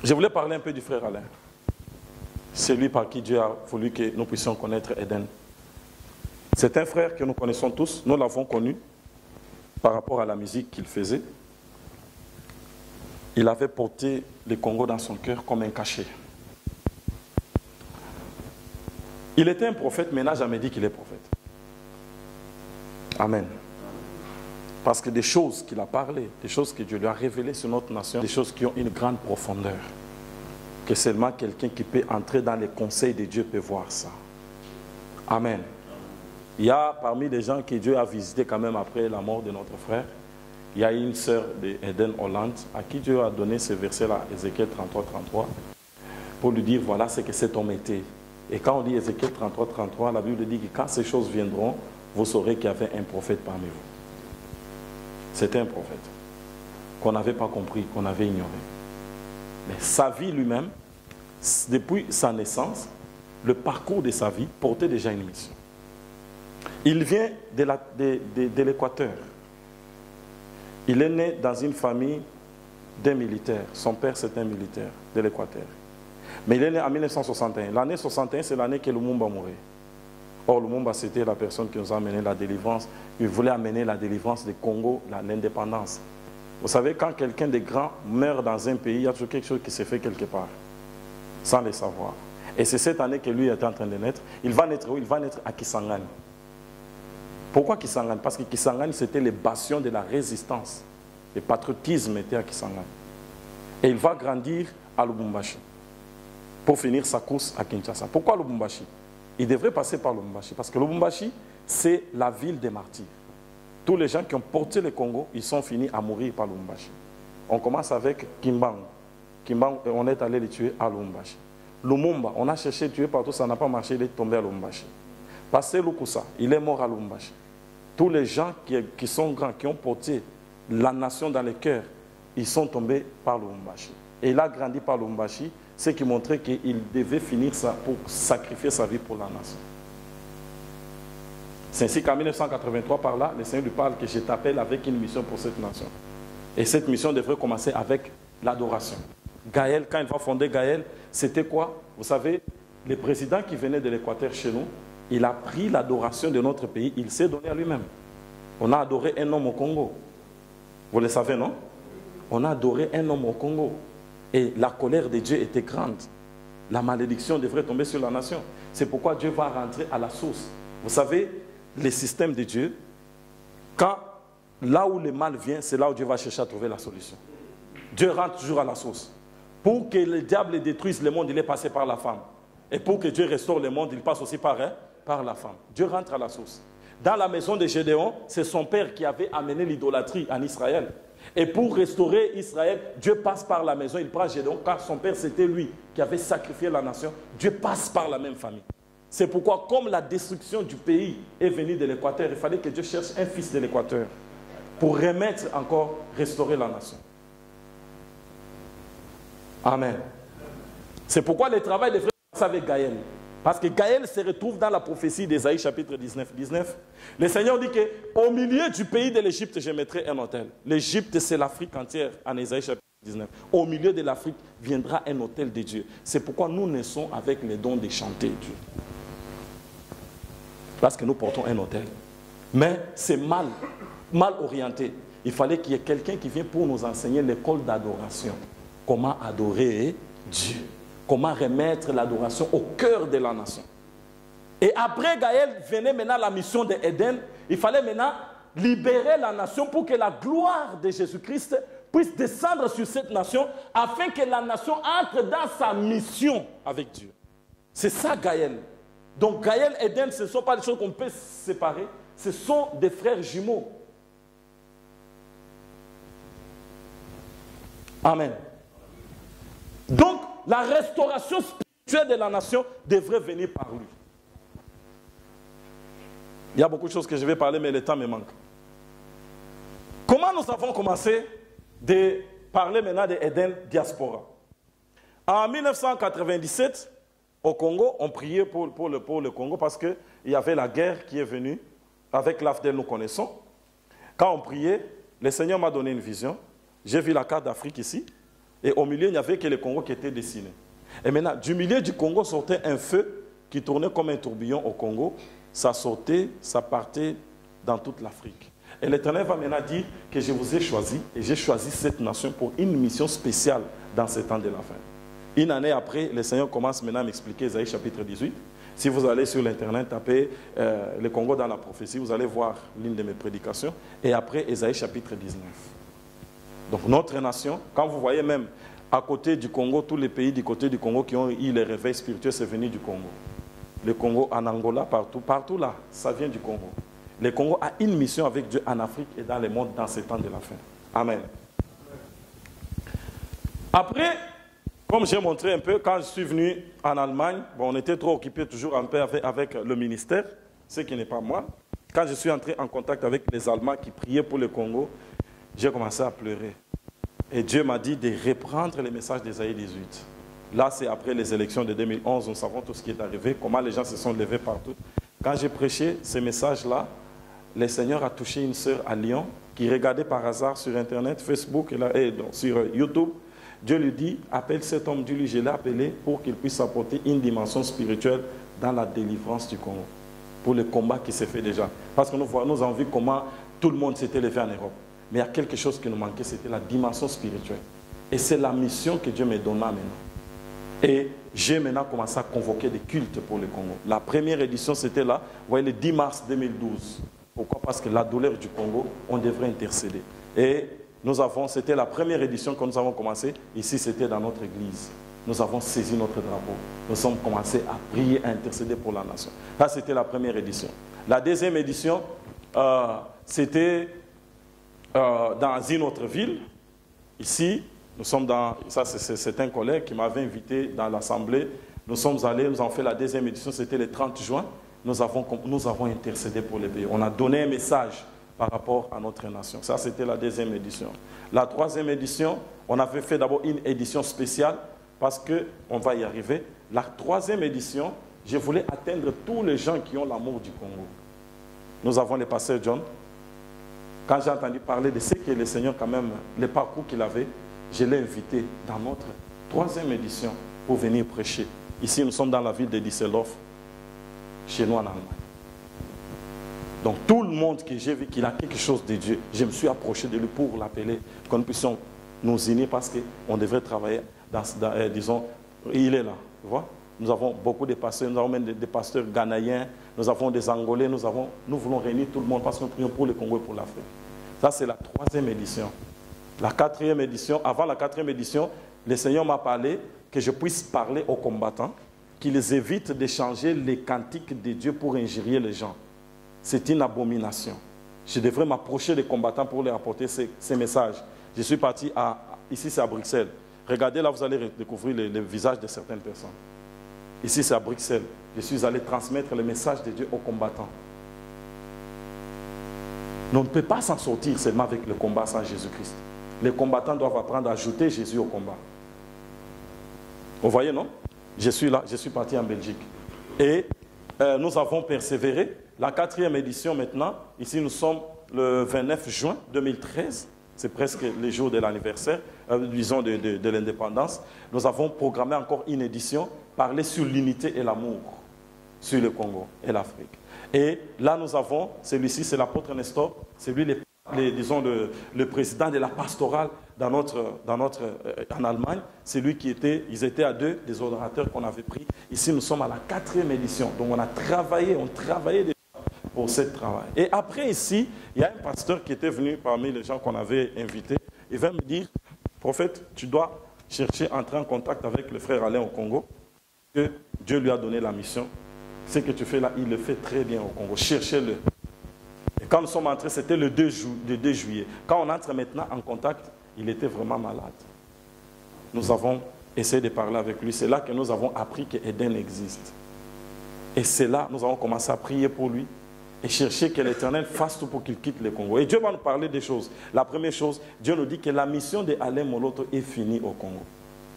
Je voulais parler un peu du frère Alain. C'est lui par qui Dieu a voulu que nous puissions connaître Éden. C'est un frère que nous connaissons tous. Nous l'avons connu par rapport à la musique qu'il faisait. Il avait porté le Congo dans son cœur comme un cachet. Il était un prophète, mais n'a jamais dit qu'il est prophète. Amen. Parce que des choses qu'il a parlé, des choses que Dieu lui a révélées sur notre nation, des choses qui ont une grande profondeur, que seulement quelqu'un qui peut entrer dans les conseils de Dieu peut voir ça. Amen. Il y a parmi les gens que Dieu a visités quand même après la mort de notre frère, il y a une sœur d'Eden Hollande à qui Dieu a donné ce verset-là, Ézéchiel 33, pour lui dire voilà ce que cet homme était. Et quand on dit Ézéchiel 33, la Bible dit que quand ces choses viendront, vous saurez qu'il y avait un prophète parmi vous. C'était un prophète qu'on n'avait pas compris, qu'on avait ignoré. Mais sa vie lui-même, depuis sa naissance, le parcours de sa vie portait déjà une mission. Il vient de l'Équateur. Il est né dans une famille d'un militaire. Son père, c'est un militaire de l'Équateur. Mais il est né en 1961. L'année 61, c'est l'année que Lumumba mourait. Or, Lumumba, c'était la personne qui nous a amené la délivrance. Il voulait amener la délivrance du Congo, l'indépendance. Vous savez, quand quelqu'un de grand meurt dans un pays, il y a toujours quelque chose qui s'est fait quelque part, sans le savoir. Et c'est cette année que lui était en train de naître. Il va naître où? Il va naître à Kisangani. Pourquoi Kisangani? Parce que Kisangani, c'était les bastions de la résistance. Le patriotisme était à Kisangani. Et il va grandir à Lubumbashi pour finir sa course à Kinshasa. Pourquoi Lubumbashi? Il devrait passer par Lubumbashi parce que Lubumbashi, c'est la ville des martyrs. Tous les gens qui ont porté le Congo, ils sont finis à mourir par Lubumbashi. On commence avec Kimbangu. Kimbangu, on est allé les tuer à Lubumbashi. Lumumba, on a cherché à tuer partout, ça n'a pas marché, il est tombé à Lubumbashi. Passé Lukusa, il est mort à Lubumbashi. Tous les gens qui sont grands, qui ont porté la nation dans les cœurs, ils sont tombés par Lubumbashi. Et il a grandi par Lubumbashi, ce qui montrait qu'il devait finir ça pour sacrifier sa vie pour la nation. C'est ainsi qu'en 1983, par là, le Seigneur lui parle que je t'appelle avec une mission pour cette nation. Et cette mission devrait commencer avec l'adoration. Gaël, quand il va fonder Gaël, c'était quoi? Vous savez, le président qui venait de l'Équateur chez nous, il a pris l'adoration de notre pays, il s'est donné à lui-même. On a adoré un homme au Congo. Vous le savez, non? On a adoré un homme au Congo. Et la colère de Dieu était grande. La malédiction devrait tomber sur la nation. C'est pourquoi Dieu va rentrer à la source. Vous savez, le système de Dieu, quand là où le mal vient, c'est là où Dieu va chercher à trouver la solution. Dieu rentre toujours à la source. Pour que le diable détruise le monde, il est passé par la femme. Et pour que Dieu restaure le monde, il passe aussi par la femme. Dieu rentre à la source. Dans la maison de Gédéon, c'est son père qui avait amené l'idolâtrie en Israël. Et pour restaurer Israël, Dieu passe par la maison, il prend Gédéon, car son père c'était lui qui avait sacrifié la nation. Dieu passe par la même famille. C'est pourquoi, comme la destruction du pays est venue de l'Équateur, il fallait que Dieu cherche un fils de l'Équateur pour remettre encore, restaurer la nation. Amen. C'est pourquoi le travail devrait commencer avec Gaël. Parce que Gaël se retrouve dans la prophétie d'Ésaïe chapitre 19. Le Seigneur dit qu'au milieu du pays de l'Égypte, je mettrai un autel. L'Égypte, c'est l'Afrique entière, en Ésaïe chapitre 19. Au milieu de l'Afrique viendra un autel de Dieu. C'est pourquoi nous naissons avec les dons de chanter Dieu. Parce que nous portons un autel. Mais c'est mal orienté. Il fallait qu'il y ait quelqu'un qui vienne pour nous enseigner l'école d'adoration. Comment adorer Dieu. Comment remettre l'adoration au cœur de la nation. Et après Gaël, venait maintenant la mission d'Éden. Il fallait maintenant libérer la nation pour que la gloire de Jésus-Christ puisse descendre sur cette nation afin que la nation entre dans sa mission avec Dieu. C'est ça Gaël. Donc Gaël et Éden, ce ne sont pas des choses qu'on peut séparer. Ce sont des frères jumeaux. Amen. Donc, la restauration spirituelle de la nation devrait venir par lui. Il y a beaucoup de choses que je vais parler, mais le temps me manque. Comment nous avons commencé de parler maintenant d'Éden diaspora? En 1997, au Congo, on priait pour le Congo parce qu'il y avait la guerre qui est venue avec l'AFDEL, nous connaissons. Quand on priait, le Seigneur m'a donné une vision. J'ai vu la carte d'Afrique ici. Et au milieu, il n'y avait que le Congo qui était dessiné. Et maintenant, du milieu du Congo sortait un feu qui tournait comme un tourbillon au Congo. Ça sortait, ça partait dans toute l'Afrique. Et l'Éternel va maintenant dire que je vous ai choisi, et j'ai choisi cette nation pour une mission spéciale dans ces temps de la fin. Une année après, le Seigneur commence maintenant à m'expliquer Ésaïe chapitre 18. Si vous allez sur l'Internet, tapez le Congo dans la prophétie, vous allez voir l'une de mes prédications. Et après, Ésaïe chapitre 19. Donc notre nation, quand vous voyez même à côté du Congo, tous les pays du côté du Congo qui ont eu les réveils spirituels, c'est venu du Congo. Le Congo en Angola, partout là, ça vient du Congo. Le Congo a une mission avec Dieu en Afrique et dans le monde dans ces temps de la fin. Amen. Après, comme j'ai montré un peu, quand je suis venu en Allemagne, bon, on était trop occupés toujours un peu avec le ministère, ce qui n'est pas moi. Quand je suis entré en contact avec les Allemands qui priaient pour le Congo, j'ai commencé à pleurer. Et Dieu m'a dit de reprendre les messages d'Ésaïe 18. Là, c'est après les élections de 2011, nous savons tout ce qui est arrivé, comment les gens se sont levés partout. Quand j'ai prêché ces messages-là, le Seigneur a touché une sœur à Lyon qui regardait par hasard sur Internet, Facebook et sur YouTube. Dieu lui dit, appelle cet homme, Dieu lui, je l'ai appelé pour qu'il puisse apporter une dimension spirituelle dans la délivrance du Congo, pour le combat qui s'est fait déjà. Parce que nous avons vu comment tout le monde s'était levé en Europe. Mais il y a quelque chose qui nous manquait, c'était la dimension spirituelle. Et c'est la mission que Dieu me donna maintenant. Et j'ai maintenant commencé à convoquer des cultes pour le Congo. La première édition, c'était là, vous voyez, le 10 mars 2012. Pourquoi? Parce que la douleur du Congo, on devrait intercéder. Et nous avons, c'était la première édition que nous avons commencé. Ici, c'était dans notre église. Nous avons saisi notre drapeau. Nous sommes commencé à prier, à intercéder pour la nation. Ça, c'était la première édition. La deuxième édition, c'était dans une autre ville. Ici, nous sommes dans... Ça, c'est un collègue qui m'avait invité dans l'assemblée. Nous sommes allés, nous avons fait la deuxième édition, c'était le 30 juin. Nous avons intercédé pour les pays. On a donné un message par rapport à notre nation. Ça, c'était la deuxième édition. La troisième édition, on avait fait d'abord une édition spéciale parce qu'on va y arriver. La troisième édition, je voulais atteindre tous les gens qui ont l'amour du Congo. Nous avons le pasteur John. Quand j'ai entendu parler de ce que le Seigneur, quand même, le parcours qu'il avait, je l'ai invité dans notre troisième édition pour venir prêcher. Ici, nous sommes dans la ville de Düsseldorf, chez nous en Allemagne. Donc tout le monde que j'ai vu qu'il a quelque chose de Dieu, je me suis approché de lui pour l'appeler, que nous puissions nous unir parce qu'on devrait travailler disons, il est là, tu vois. Nous avons beaucoup de pasteurs, nous avons même des pasteurs ghanéens, nous avons des Angolais, nous voulons réunir tout le monde parce que nous prions pour le Congo et pour l'Afrique. Ça, c'est la troisième édition. La quatrième édition, avant la quatrième édition, le Seigneur m'a parlé que je puisse parler aux combattants, qu'ils évitent d'échanger les cantiques de Dieu pour injurier les gens. C'est une abomination. Je devrais m'approcher des combattants pour leur apporter ces messages. Je suis parti ici c'est à Bruxelles. Regardez là, vous allez découvrir le visage de certaines personnes. Ici c'est à Bruxelles. Je suis allé transmettre le message de Dieu aux combattants. On ne peut pas s'en sortir seulement avec le combat sans Jésus-Christ. Les combattants doivent apprendre à ajouter Jésus au combat. Vous voyez, non? Je suis là, je suis parti en Belgique. Et nous avons persévéré. La quatrième édition maintenant, ici nous sommes le 29 juin 2013. C'est presque les jours de l'anniversaire, disons de l'indépendance. Nous avons programmé encore une édition, parler sur l'unité et l'amour sur le Congo et l'Afrique. Et là nous avons, celui-ci c'est l'apôtre Nestor, c'est lui disons le président de la pastorale en Allemagne. C'est lui qui était, ils étaient à deux, des orateurs qu'on avait pris. Ici nous sommes à la quatrième édition. Donc on travaillait déjà pour ce travail. Et après ici, il y a un pasteur qui était venu parmi les gens qu'on avait invités. Il va me dire, prophète, tu dois chercher à entrer en contact avec le frère Alain au Congo, que Dieu lui a donné la mission. Ce que tu fais là, il le fait très bien au Congo. Cherchez-le. Et quand nous sommes entrés, c'était le 2 juillet. Quand on entre maintenant en contact, il était vraiment malade. Nous avons essayé de parler avec lui. C'est là que nous avons appris que Eden existe. Et c'est là que nous avons commencé à prier pour lui et chercher que l'Éternel fasse tout pour qu'il quitte le Congo. Et Dieu va nous parler des choses. La première chose, Dieu nous dit que la mission d'Alain Moloto est finie au Congo.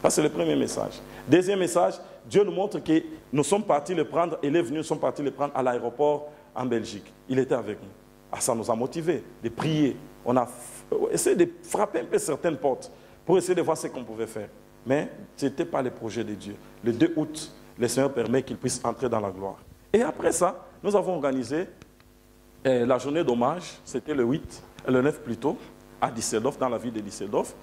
Ça, c'est le premier message. Deuxième message, Dieu nous montre que nous sommes partis le prendre, il est venu, nous sommes partis le prendre à l'aéroport en Belgique. Il était avec nous. Ah, ça nous a motivés de prier. On a essayé de frapper un peu certaines portes pour essayer de voir ce qu'on pouvait faire. Mais ce n'était pas le projet de Dieu. Le 2 août, le Seigneur permet qu'il puisse entrer dans la gloire. Et après ça, nous avons organisé la journée d'hommage. C'était le 9 plutôt, à Düsseldorf, dans la ville de Düsseldorf.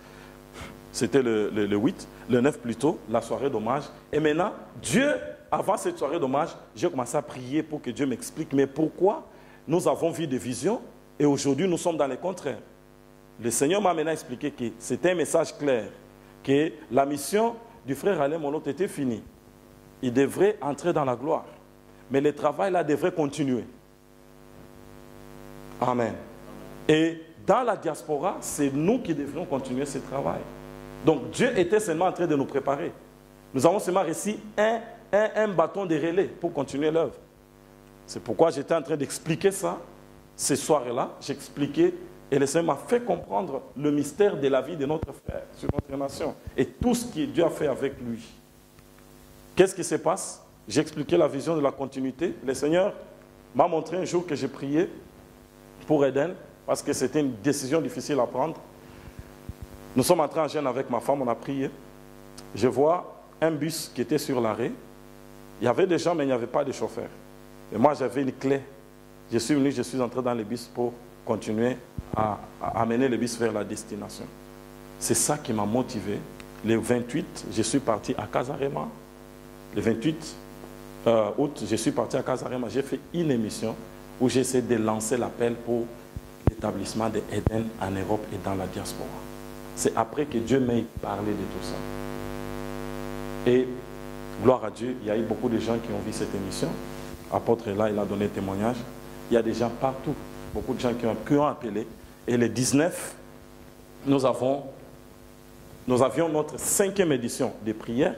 C'était le 8, le 9 plutôt, la soirée d'hommage. Et maintenant, Dieu, avant cette soirée d'hommage, j'ai commencé à prier pour que Dieu m'explique, mais pourquoi nous avons vu des visions et aujourd'hui nous sommes dans le contraire. Le Seigneur m'a maintenant expliqué que c'était un message clair, que la mission du frère Alain Moloto était finie. Il devrait entrer dans la gloire. Mais le travail là devrait continuer. Amen. Et dans la diaspora, c'est nous qui devrions continuer ce travail. Donc Dieu était seulement en train de nous préparer. Nous avons seulement reçu un bâton de relais pour continuer l'œuvre. C'est pourquoi j'étais en train d'expliquer ça. Ce soir-là, j'expliquais Et le Seigneur m'a fait comprendre le mystère de la vie de notre frère sur notre nation et tout ce que Dieu a fait avec lui. Qu'est-ce qui se passe? J'ai expliqué la vision de la continuité. Le Seigneur m'a montré un jour que j'ai prié pour Eden parce que c'était une décision difficile à prendre. Nous sommes entrés en jeûne avec ma femme, on a prié. Je vois un bus qui était sur l'arrêt. Il y avait des gens, mais il n'y avait pas de chauffeur. Et moi, j'avais une clé. Je suis venu, je suis entré dans le bus pour continuer à amener le bus vers la destination. C'est ça qui m'a motivé. Le 28, je suis parti à Casarema. Le 28 août, je suis parti à Casarema. J'ai fait une émission où j'essaie de lancer l'appel pour l'établissement de Eden en Europe et dans la diaspora. C'est après que Dieu m'ait parlé de tout ça. Et gloire à Dieu, il y a eu beaucoup de gens qui ont vu cette émission. Apôtre est là, il a donné témoignage. Il y a des gens partout, beaucoup de gens qui ont appelé. Et le 19, nous avions notre 5e édition de prières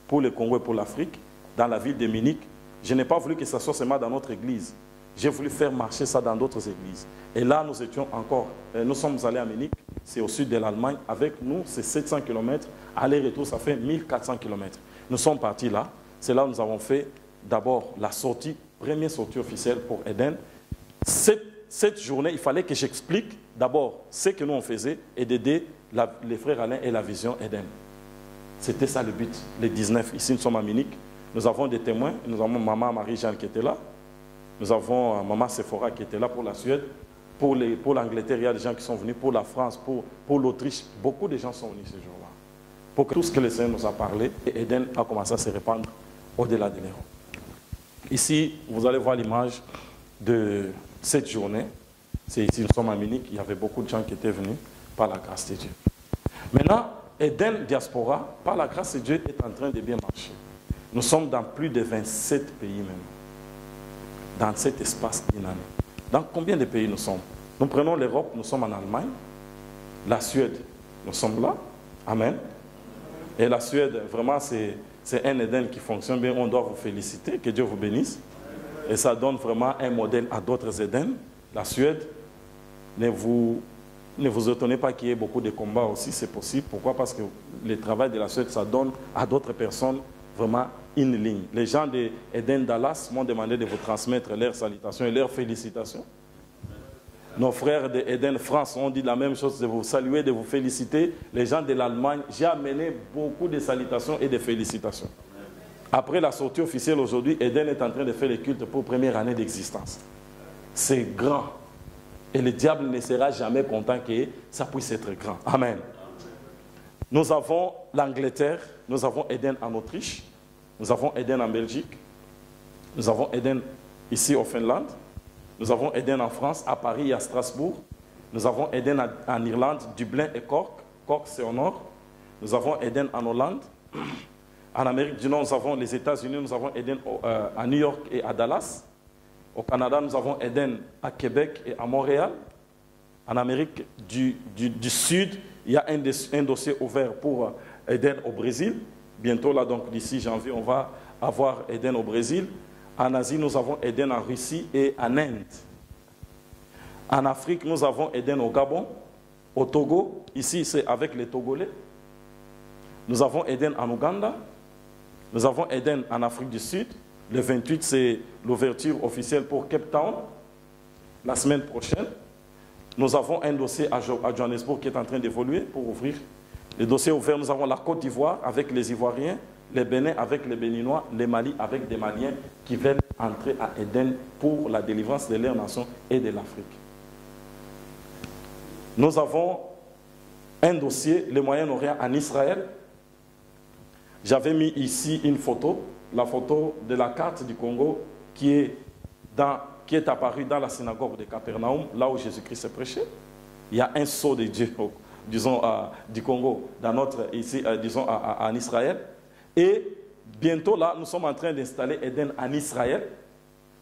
pour le Congo et pour l'Afrique, dans la ville de Munich. Je n'ai pas voulu que ça soit seulement dans notre église. J'ai voulu faire marcher ça dans d'autres églises. Et là, nous sommes allés à Munich, c'est au sud de l'Allemagne. Avec nous, c'est 700 km. Aller-retour, ça fait 1400 km. Nous sommes partis là. C'est là où nous avons fait d'abord la sortie, première sortie officielle pour Eden. Cette journée, il fallait que j'explique d'abord ce que nous on faisait et d'aider les frères Alain et la vision Eden. C'était ça le but. Les 19, ici nous sommes à Munich. Nous avons des témoins. Nous avons maman Marie-Jeanne qui était là. Nous avons maman Sephora qui était là pour la Suède. Pour l'Angleterre, il y a des gens qui sont venus. Pour la France, pour l'Autriche, beaucoup de gens sont venus ce jour-là. Pour que tout ce que le Seigneur nous a parlé, et Eden a commencé à se répandre au-delà de l'Europe. Ici, vous allez voir l'image de cette journée. C'est ici, nous sommes à Munich. Il y avait beaucoup de gens qui étaient venus par la grâce de Dieu. Maintenant, Eden Diaspora, par la grâce de Dieu, est en train de bien marcher. Nous sommes dans plus de 27 pays même. Dans cet espace d'une année. Dans combien de pays nous sommes? Nous prenons l'Europe, nous sommes en Allemagne. La Suède, nous sommes là. Amen. Et la Suède, vraiment, c'est un Eden qui fonctionne bien. On doit vous féliciter. Que Dieu vous bénisse. Et ça donne vraiment un modèle à d'autres Eden. La Suède, ne vous étonnez pas qu'il y ait beaucoup de combats aussi, c'est possible. Pourquoi? Parce que le travail de la Suède, ça donne à d'autres personnes vraiment une ligne. Les gens de Eden Dallas m'ont demandé de vous transmettre leurs salutations et leurs félicitations. Nos frères de Eden France ont dit la même chose, de vous saluer, de vous féliciter. Les gens de l'Allemagne, j'ai amené beaucoup de salutations et de félicitations. Après la sortie officielle aujourd'hui, Eden est en train de faire le culte pour première année d'existence. C'est grand. Et le diable ne sera jamais content que ça puisse être grand. Amen. Nous avons l'Angleterre, nous avons Eden en Autriche, nous avons Eden en Belgique, nous avons Eden ici au Finlande, nous avons Eden en France, à Paris et à Strasbourg, nous avons Eden en Irlande, Dublin et Cork, Cork c'est au nord, nous avons Eden en Hollande, en Amérique du Nord nous avons les États-Unis, nous avons Eden à New York et à Dallas, au Canada nous avons Eden à Québec et à Montréal, en Amérique du Sud, il y a un dossier ouvert pour Eden au Brésil. Bientôt, là, donc d'ici janvier, on va avoir Eden au Brésil. En Asie, nous avons Eden en Russie et en Inde. En Afrique, nous avons Eden au Gabon, au Togo. Ici, c'est avec les Togolais. Nous avons Eden en Ouganda. Nous avons Eden en Afrique du Sud. Le 28, c'est l'ouverture officielle pour Cape Town, la semaine prochaine. Nous avons un dossier à Johannesburg qui est en train d'évoluer pour ouvrir. Le dossier ouvert, nous avons la Côte d'Ivoire avec les Ivoiriens, les Bénin avec les Béninois, les Mali avec des Maliens qui veulent entrer à Eden pour la délivrance de leur nation et de l'Afrique. Nous avons un dossier, le Moyen-Orient en Israël. J'avais mis ici une photo, la photo de la carte du Congo qui est apparue dans la synagogue de Capernaum, là où Jésus-Christ est prêché. Il y a un sceau de Dieu, disons, du Congo, ici, disons, en Israël. Et bientôt, là, nous sommes en train d'installer Eden en Israël.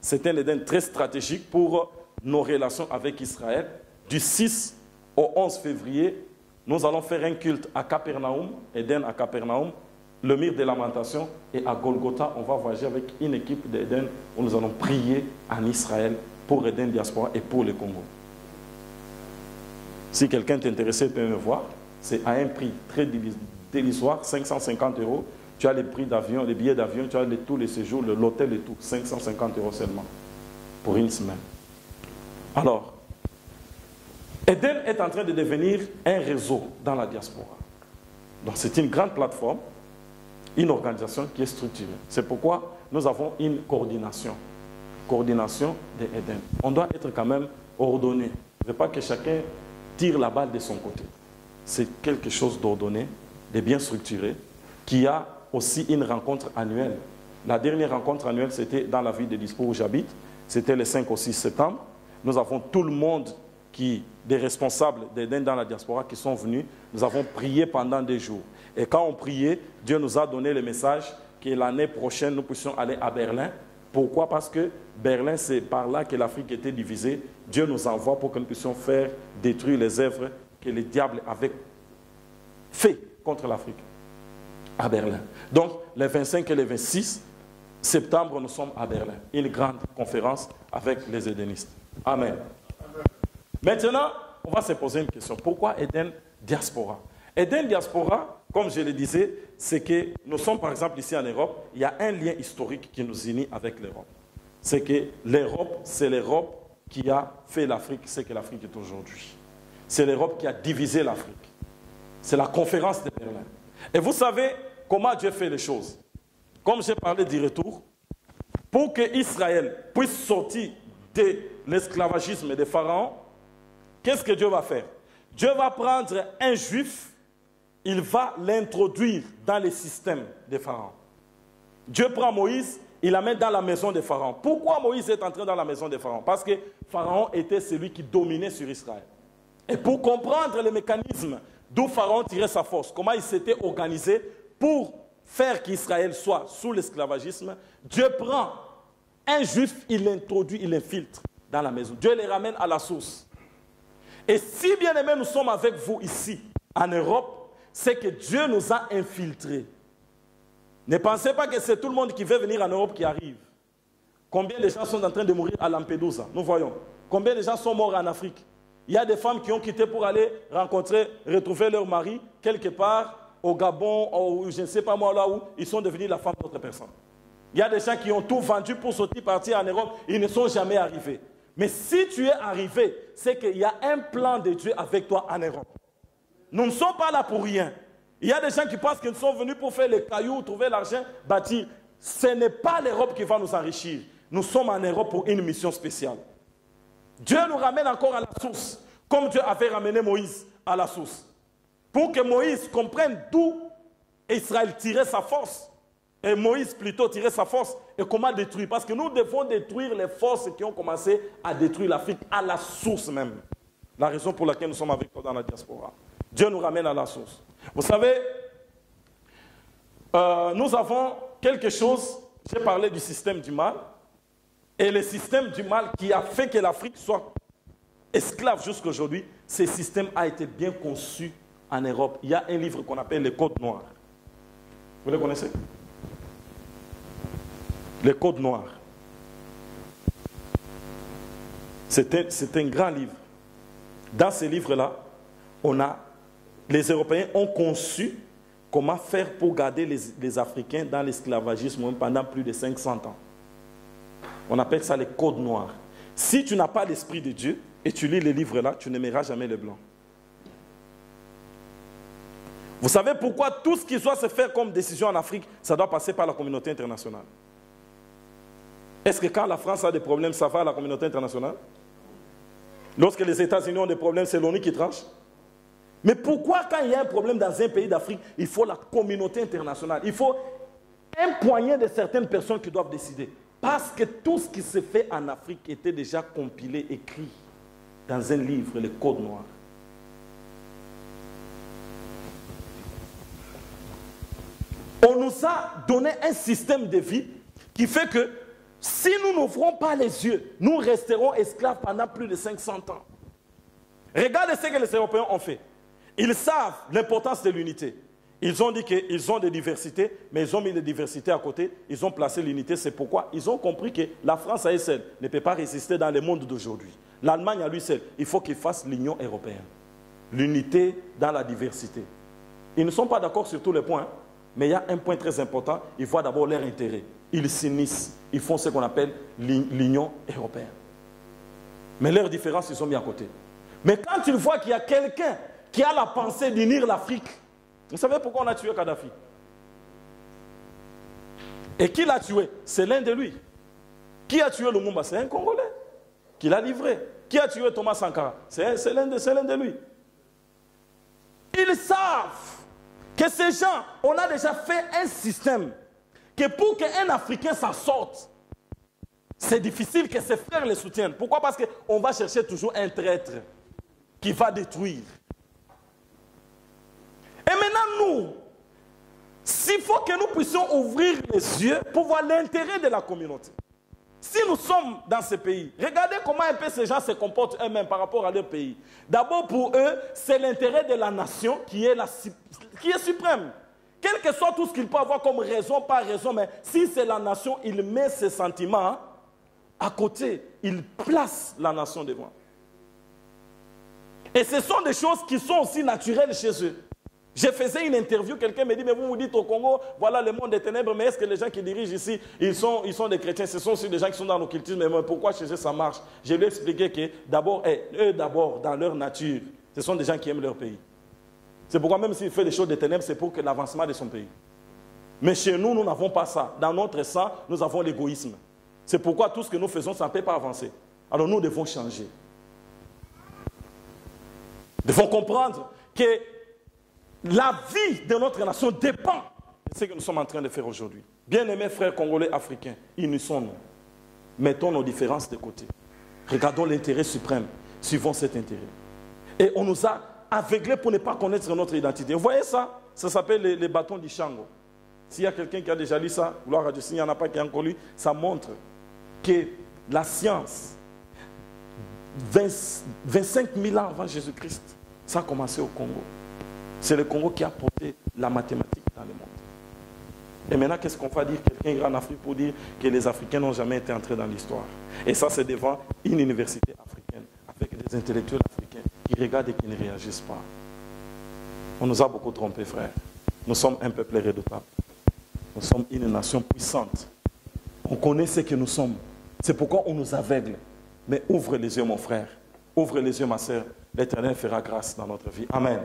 C'est un Eden très stratégique pour nos relations avec Israël. Du 6 au 11 février, nous allons faire un culte à Capernaum, Eden à Capernaum, le mur des lamentations, et à Golgotha, on va voyager avec une équipe d'Eden où nous allons prier en Israël pour Eden Diaspora et pour le Congo. Si quelqu'un est intéressé, peut me voir. C'est à un prix très dérisoire, 550 €. Tu as les prix d'avion, les billets d'avion, tu as tous les séjours, l'hôtel et tout. 550 € seulement pour une semaine. Alors, Eden est en train de devenir un réseau dans la diaspora. Donc c'est une grande plateforme, une organisation qui est structurée. C'est pourquoi nous avons une coordination. Coordination de Eden. On doit être quand même ordonné. Il ne faut pas que chacun tire la balle de son côté. C'est quelque chose d'ordonné, de bien structuré, qui a aussi une rencontre annuelle. La dernière rencontre annuelle, c'était dans la ville de Dispur où j'habite. C'était le 5 au 6 septembre. Nous avons tout le monde des responsables d'Eden dans la diaspora qui sont venus. Nous avons prié pendant des jours. Et quand on priait, Dieu nous a donné le message que l'année prochaine, nous puissions aller à Berlin. Pourquoi? Parce que Berlin, c'est par là que l'Afrique était divisée. Dieu nous envoie pour que nous puissions faire détruire les œuvres que le diable avait fait contre l'Afrique à Berlin. Donc, les 25 et les 26 septembre, nous sommes à Berlin. Une grande conférence avec les édenistes. Amen. Maintenant, on va se poser une question. Pourquoi Eden Diaspora? Eden Diaspora, comme je le disais, c'est que nous sommes par exemple ici en Europe, il y a un lien historique qui nous unit avec l'Europe. C'est que l'Europe, c'est l'Europe qui a fait l'Afrique, ce que l'Afrique est aujourd'hui. C'est l'Europe qui a divisé l'Afrique. C'est la conférence de Berlin. Et vous savez comment Dieu fait les choses. Comme j'ai parlé du retour, pour que Israël puisse sortir de l'esclavagisme des pharaons, qu'est-ce que Dieu va faire? Dieu va prendre un juif, il va l'introduire dans le système des pharaons. Dieu prend Moïse, il l'amène dans la maison des pharaons. Pourquoi Moïse est entré dans la maison des pharaons? Parce que Pharaon était celui qui dominait sur Israël. Et pour comprendre le mécanisme d'où Pharaon tirait sa force, comment il s'était organisé pour faire qu'Israël soit sous l'esclavagisme, Dieu prend un juif, il l'introduit, il l'infiltre dans la maison. Dieu les ramène à la source. Et si bien aimé nous sommes avec vous ici, en Europe, c'est que Dieu nous a infiltrés. Ne pensez pas que c'est tout le monde qui veut venir en Europe qui arrive. Combien de gens sont en train de mourir à Lampedusa? Nous voyons. Combien de gens sont morts en Afrique? Il y a des femmes qui ont quitté pour aller retrouver leur mari quelque part au Gabon, ou je ne sais pas moi là où, ils sont devenus la femme d'autres personnes. Il y a des gens qui ont tout vendu pour sortir partir en Europe, ils ne sont jamais arrivés. Mais si tu es arrivé, c'est qu'il y a un plan de Dieu avec toi en Europe. Nous ne sommes pas là pour rien. Il y a des gens qui pensent qu'ils sont venus pour faire les cailloux, trouver l'argent, bâtir. Ce n'est pas l'Europe qui va nous enrichir. Nous sommes en Europe pour une mission spéciale. Dieu nous ramène encore à la source, comme Dieu avait ramené Moïse à la source. Pour que Moïse comprenne d'où Israël tirait sa force. Et Moïse plutôt tirait sa force. Et comment détruire? Parce que nous devons détruire les forces qui ont commencé à détruire l'Afrique à la source même. La raison pour laquelle nous sommes avec toi dans la diaspora. Dieu nous ramène à la source. Vous savez, nous avons quelque chose, j'ai parlé du système du mal, et le système du mal qui a fait que l'Afrique soit esclave jusqu'aujourd'hui, ce système a été bien conçu en Europe. Il y a un livre qu'on appelle le Code noir. Vous le connaissez? Le Code noir. C'est un grand livre. Dans ce livre-là, les Européens ont conçu comment faire pour garder les Africains dans l'esclavagisme pendant plus de 500 ans. On appelle ça le Code noir. Si tu n'as pas l'Esprit de Dieu et tu lis les livres-là, tu n'aimeras jamais les Blancs. Vous savez pourquoi tout ce qui doit se faire comme décision en Afrique, ça doit passer par la communauté internationale? Est-ce que quand la France a des problèmes, ça va à la communauté internationale? Lorsque les États-Unis ont des problèmes, c'est l'ONU qui tranche? Mais pourquoi quand il y a un problème dans un pays d'Afrique, il faut la communauté internationale? Il faut un poignet de certaines personnes qui doivent décider. Parce que tout ce qui se fait en Afrique était déjà compilé, écrit dans un livre, le Code noir. On nous a donné un système de vie qui fait que si nous n'ouvrons pas les yeux, nous resterons esclaves pendant plus de 500 ans. Regardez ce que les Européens ont fait. Ils savent l'importance de l'unité. Ils ont dit qu'ils ont des diversités, mais ils ont mis les diversités à côté. Ils ont placé l'unité. C'est pourquoi ils ont compris que la France à elle seule ne peut pas résister dans le monde d'aujourd'hui. L'Allemagne à lui seul, il faut qu'il fasse l'Union européenne. l'unité dans la diversité. Ils ne sont pas d'accord sur tous les points, mais il y a un point très important, ils voient d'abord leur intérêt. Ils s'unissent, ils font ce qu'on appelle l'Union européenne. Mais leurs différences, ils sont mis à côté. Mais quand ils voient qu'il y a quelqu'un qui a la pensée d'unir l'Afrique, vous savez pourquoi on a tué Kadhafi? Et qui l'a tué? C'est l'un de lui. Qui a tué Lumumba? C'est un Congolais qui l'a livré. Qui a tué Thomas Sankara? C'est l'un de lui. Ils savent que ces gens, on a déjà fait un système que pour qu'un Africain s'en sorte, c'est difficile que ses frères le soutiennent. Pourquoi? Parce qu'on va chercher toujours un traître qui va détruire. Et maintenant, nous, s'il faut que nous puissions ouvrir les yeux pour voir l'intérêt de la communauté. Si nous sommes dans ce pays, regardez comment un peu ces gens se comportent eux-mêmes par rapport à leur pays. D'abord, pour eux, c'est l'intérêt de la nation qui est suprême. Quel que soit tout ce qu'il peut avoir comme raison, pas raison, mais si c'est la nation, il met ses sentiments à côté. Il place la nation devant. Et ce sont des choses qui sont aussi naturelles chez eux. Je faisais une interview, quelqu'un me dit, mais vous vous dites au Congo, voilà le monde des ténèbres, mais est-ce que les gens qui dirigent ici, ils sont des chrétiens? Ce sont aussi des gens qui sont dans l'occultisme, mais pourquoi chez eux ça marche? Je lui ai expliqué que d'abord, eux d'abord, dans leur nature, ce sont des gens qui aiment leur pays. C'est pourquoi même s'il fait des choses des ténèbres, c'est pour que l'avancement de son pays. Mais chez nous, nous n'avons pas ça. Dans notre sang, nous avons l'égoïsme. C'est pourquoi tout ce que nous faisons, ça ne peut pas avancer. Alors nous devons changer. Nous devons comprendre que la vie de notre nation dépend de ce que nous sommes en train de faire aujourd'hui. Bien-aimés frères congolais africains, unissons-nous. Mettons nos différences de côté. Regardons l'intérêt suprême. Suivons cet intérêt. Et on nous a aveuglés pour ne pas connaître notre identité. Vous voyez ça? Ça s'appelle les bâtons d'Ishango. S'il y a quelqu'un qui a déjà lu ça, gloire à Dieu, s'il n'y en a pas qui a encore lu, ça montre que la science, 25 000 ans avant Jésus-Christ, ça a commencé au Congo. C'est le Congo qui a porté la mathématique dans le monde. Et maintenant, qu'est-ce qu'on va dire? Quelqu'un ira en Afrique pour dire que les Africains n'ont jamais été entrés dans l'histoire. Et ça, c'est devant une université africaine, avec des intellectuels africains qui regardent et qui ne réagissent pas. On nous a beaucoup trompés, frères. Nous sommes un peuple redoutable. Nous sommes une nation puissante. On connaît ce que nous sommes. C'est pourquoi on nous aveugle. Mais ouvre les yeux, mon frère. Ouvre les yeux, ma sœur. L'Éternel fera grâce dans notre vie. Amen.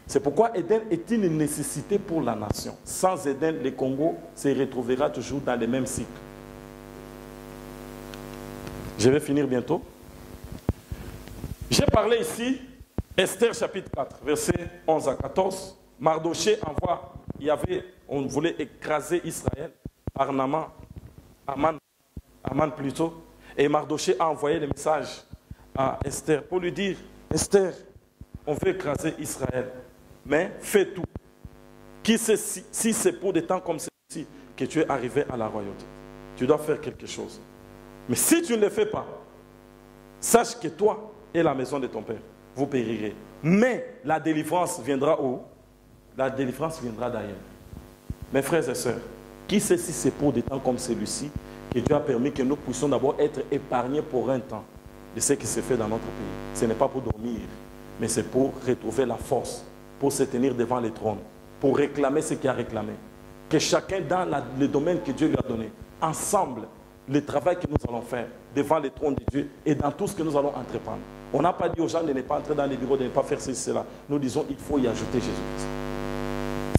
C'est pourquoi Éden est une nécessité pour la nation. Sans Éden, le Congo se retrouvera toujours dans les mêmes cycles. Je vais finir bientôt. J'ai parlé ici, Esther chapitre 4, versets 11 à 14. Mardoché envoie, on voulait écraser Israël par Aman plutôt. Et Mardoché a envoyé le message à Esther pour lui dire, Esther, on veut écraser Israël. Mais fais tout. Qui sait si c'est pour des temps comme ceci que tu es arrivé à la royauté. Tu dois faire quelque chose. Mais si tu ne le fais pas, sache que toi et la maison de ton père, vous périrez. Mais la délivrance viendra où? La délivrance viendra d'ailleurs. Mes frères et sœurs, qui sait si c'est pour des temps comme celui-ci que Dieu a permis que nous puissions d'abord être épargnés pour un temps de ce qui s'est fait dans notre pays. Ce n'est pas pour dormir, mais c'est pour retrouver la force, pour se tenir devant le trône, pour réclamer ce qu'il a réclamé. Que chacun dans le domaine que Dieu lui a donné, ensemble, le travail que nous allons faire devant le trône de Dieu et dans tout ce que nous allons entreprendre. On n'a pas dit aux gens de ne pas entrer dans les bureaux, de ne pas faire ceci, cela. Nous disons il faut y ajouter Jésus-Christ.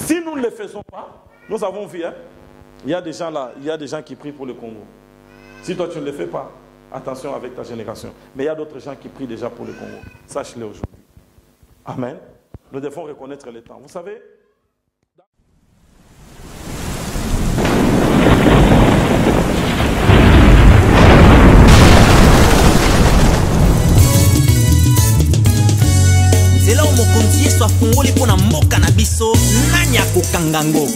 Si nous ne le faisons pas, nous avons vu, hein, il y a des gens là, il y a des gens qui prient pour le Congo. Si toi tu ne le fais pas, attention avec ta génération. Mais il y a d'autres gens qui prient déjà pour le Congo. Sache-le aujourd'hui. Amen. Nous devons reconnaître le temps. Vous savez, nzela oyo mokonzi yesu afungoli mpo na mboka na biso nani akokanga ngo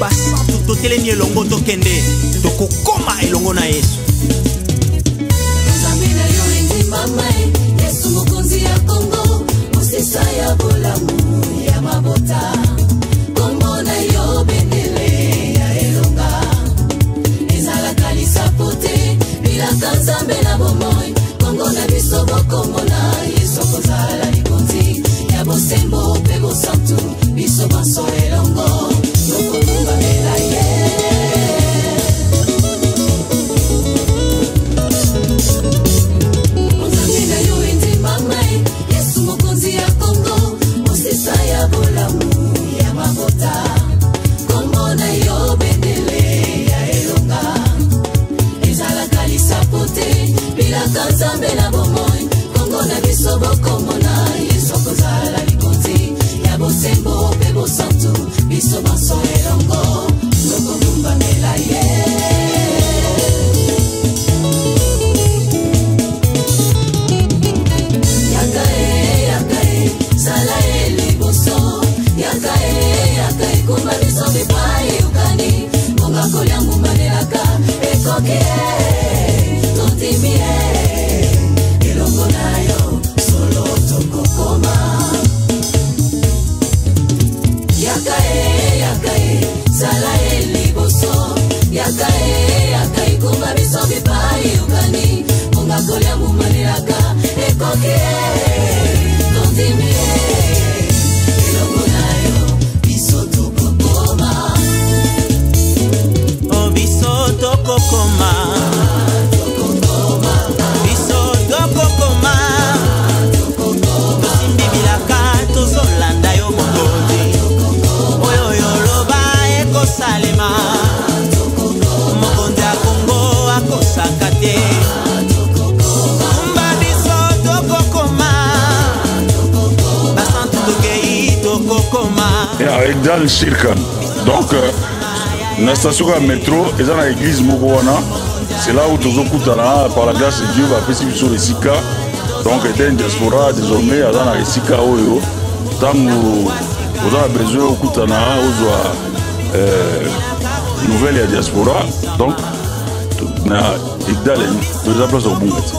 basantu totelemi elongo tokende tokokoma elongo na yesu nzambe na yo endimama yesu mokonzi ya kongo mosesa ya bolamu ya mabota kombo na yo bendele ya elonga ezalaka lisapo te bilaka nzambe na bomoi kongo na biso bokomona yesu kozala likonzi ya mumanelaka ekoki tondimi elongo na yo solo tokokoma yaka sala liboso yaka kumba biso bipai ukani monga kolia mumanelaka ekoki tondimi elongo na yo biso tokokoma oh biso tokokoma biso tokokoma tosimbi bilaka tozolanda yo mokonzi oyo yoloba ekosalema mokonzi ya kongo akosaka te kumba biso tokokoma basantu tokei tokokoma avec dans le cirque donc na station ya métro eza na église moko wana c'est là où tozokutana par la grâce de Dieu bapesi biso esika donc eden diaspora désormais aza na esika oyo ntango oza na besoin okutana ozwa nouvelle ya diaspora donc na igdalen toza place okobunga te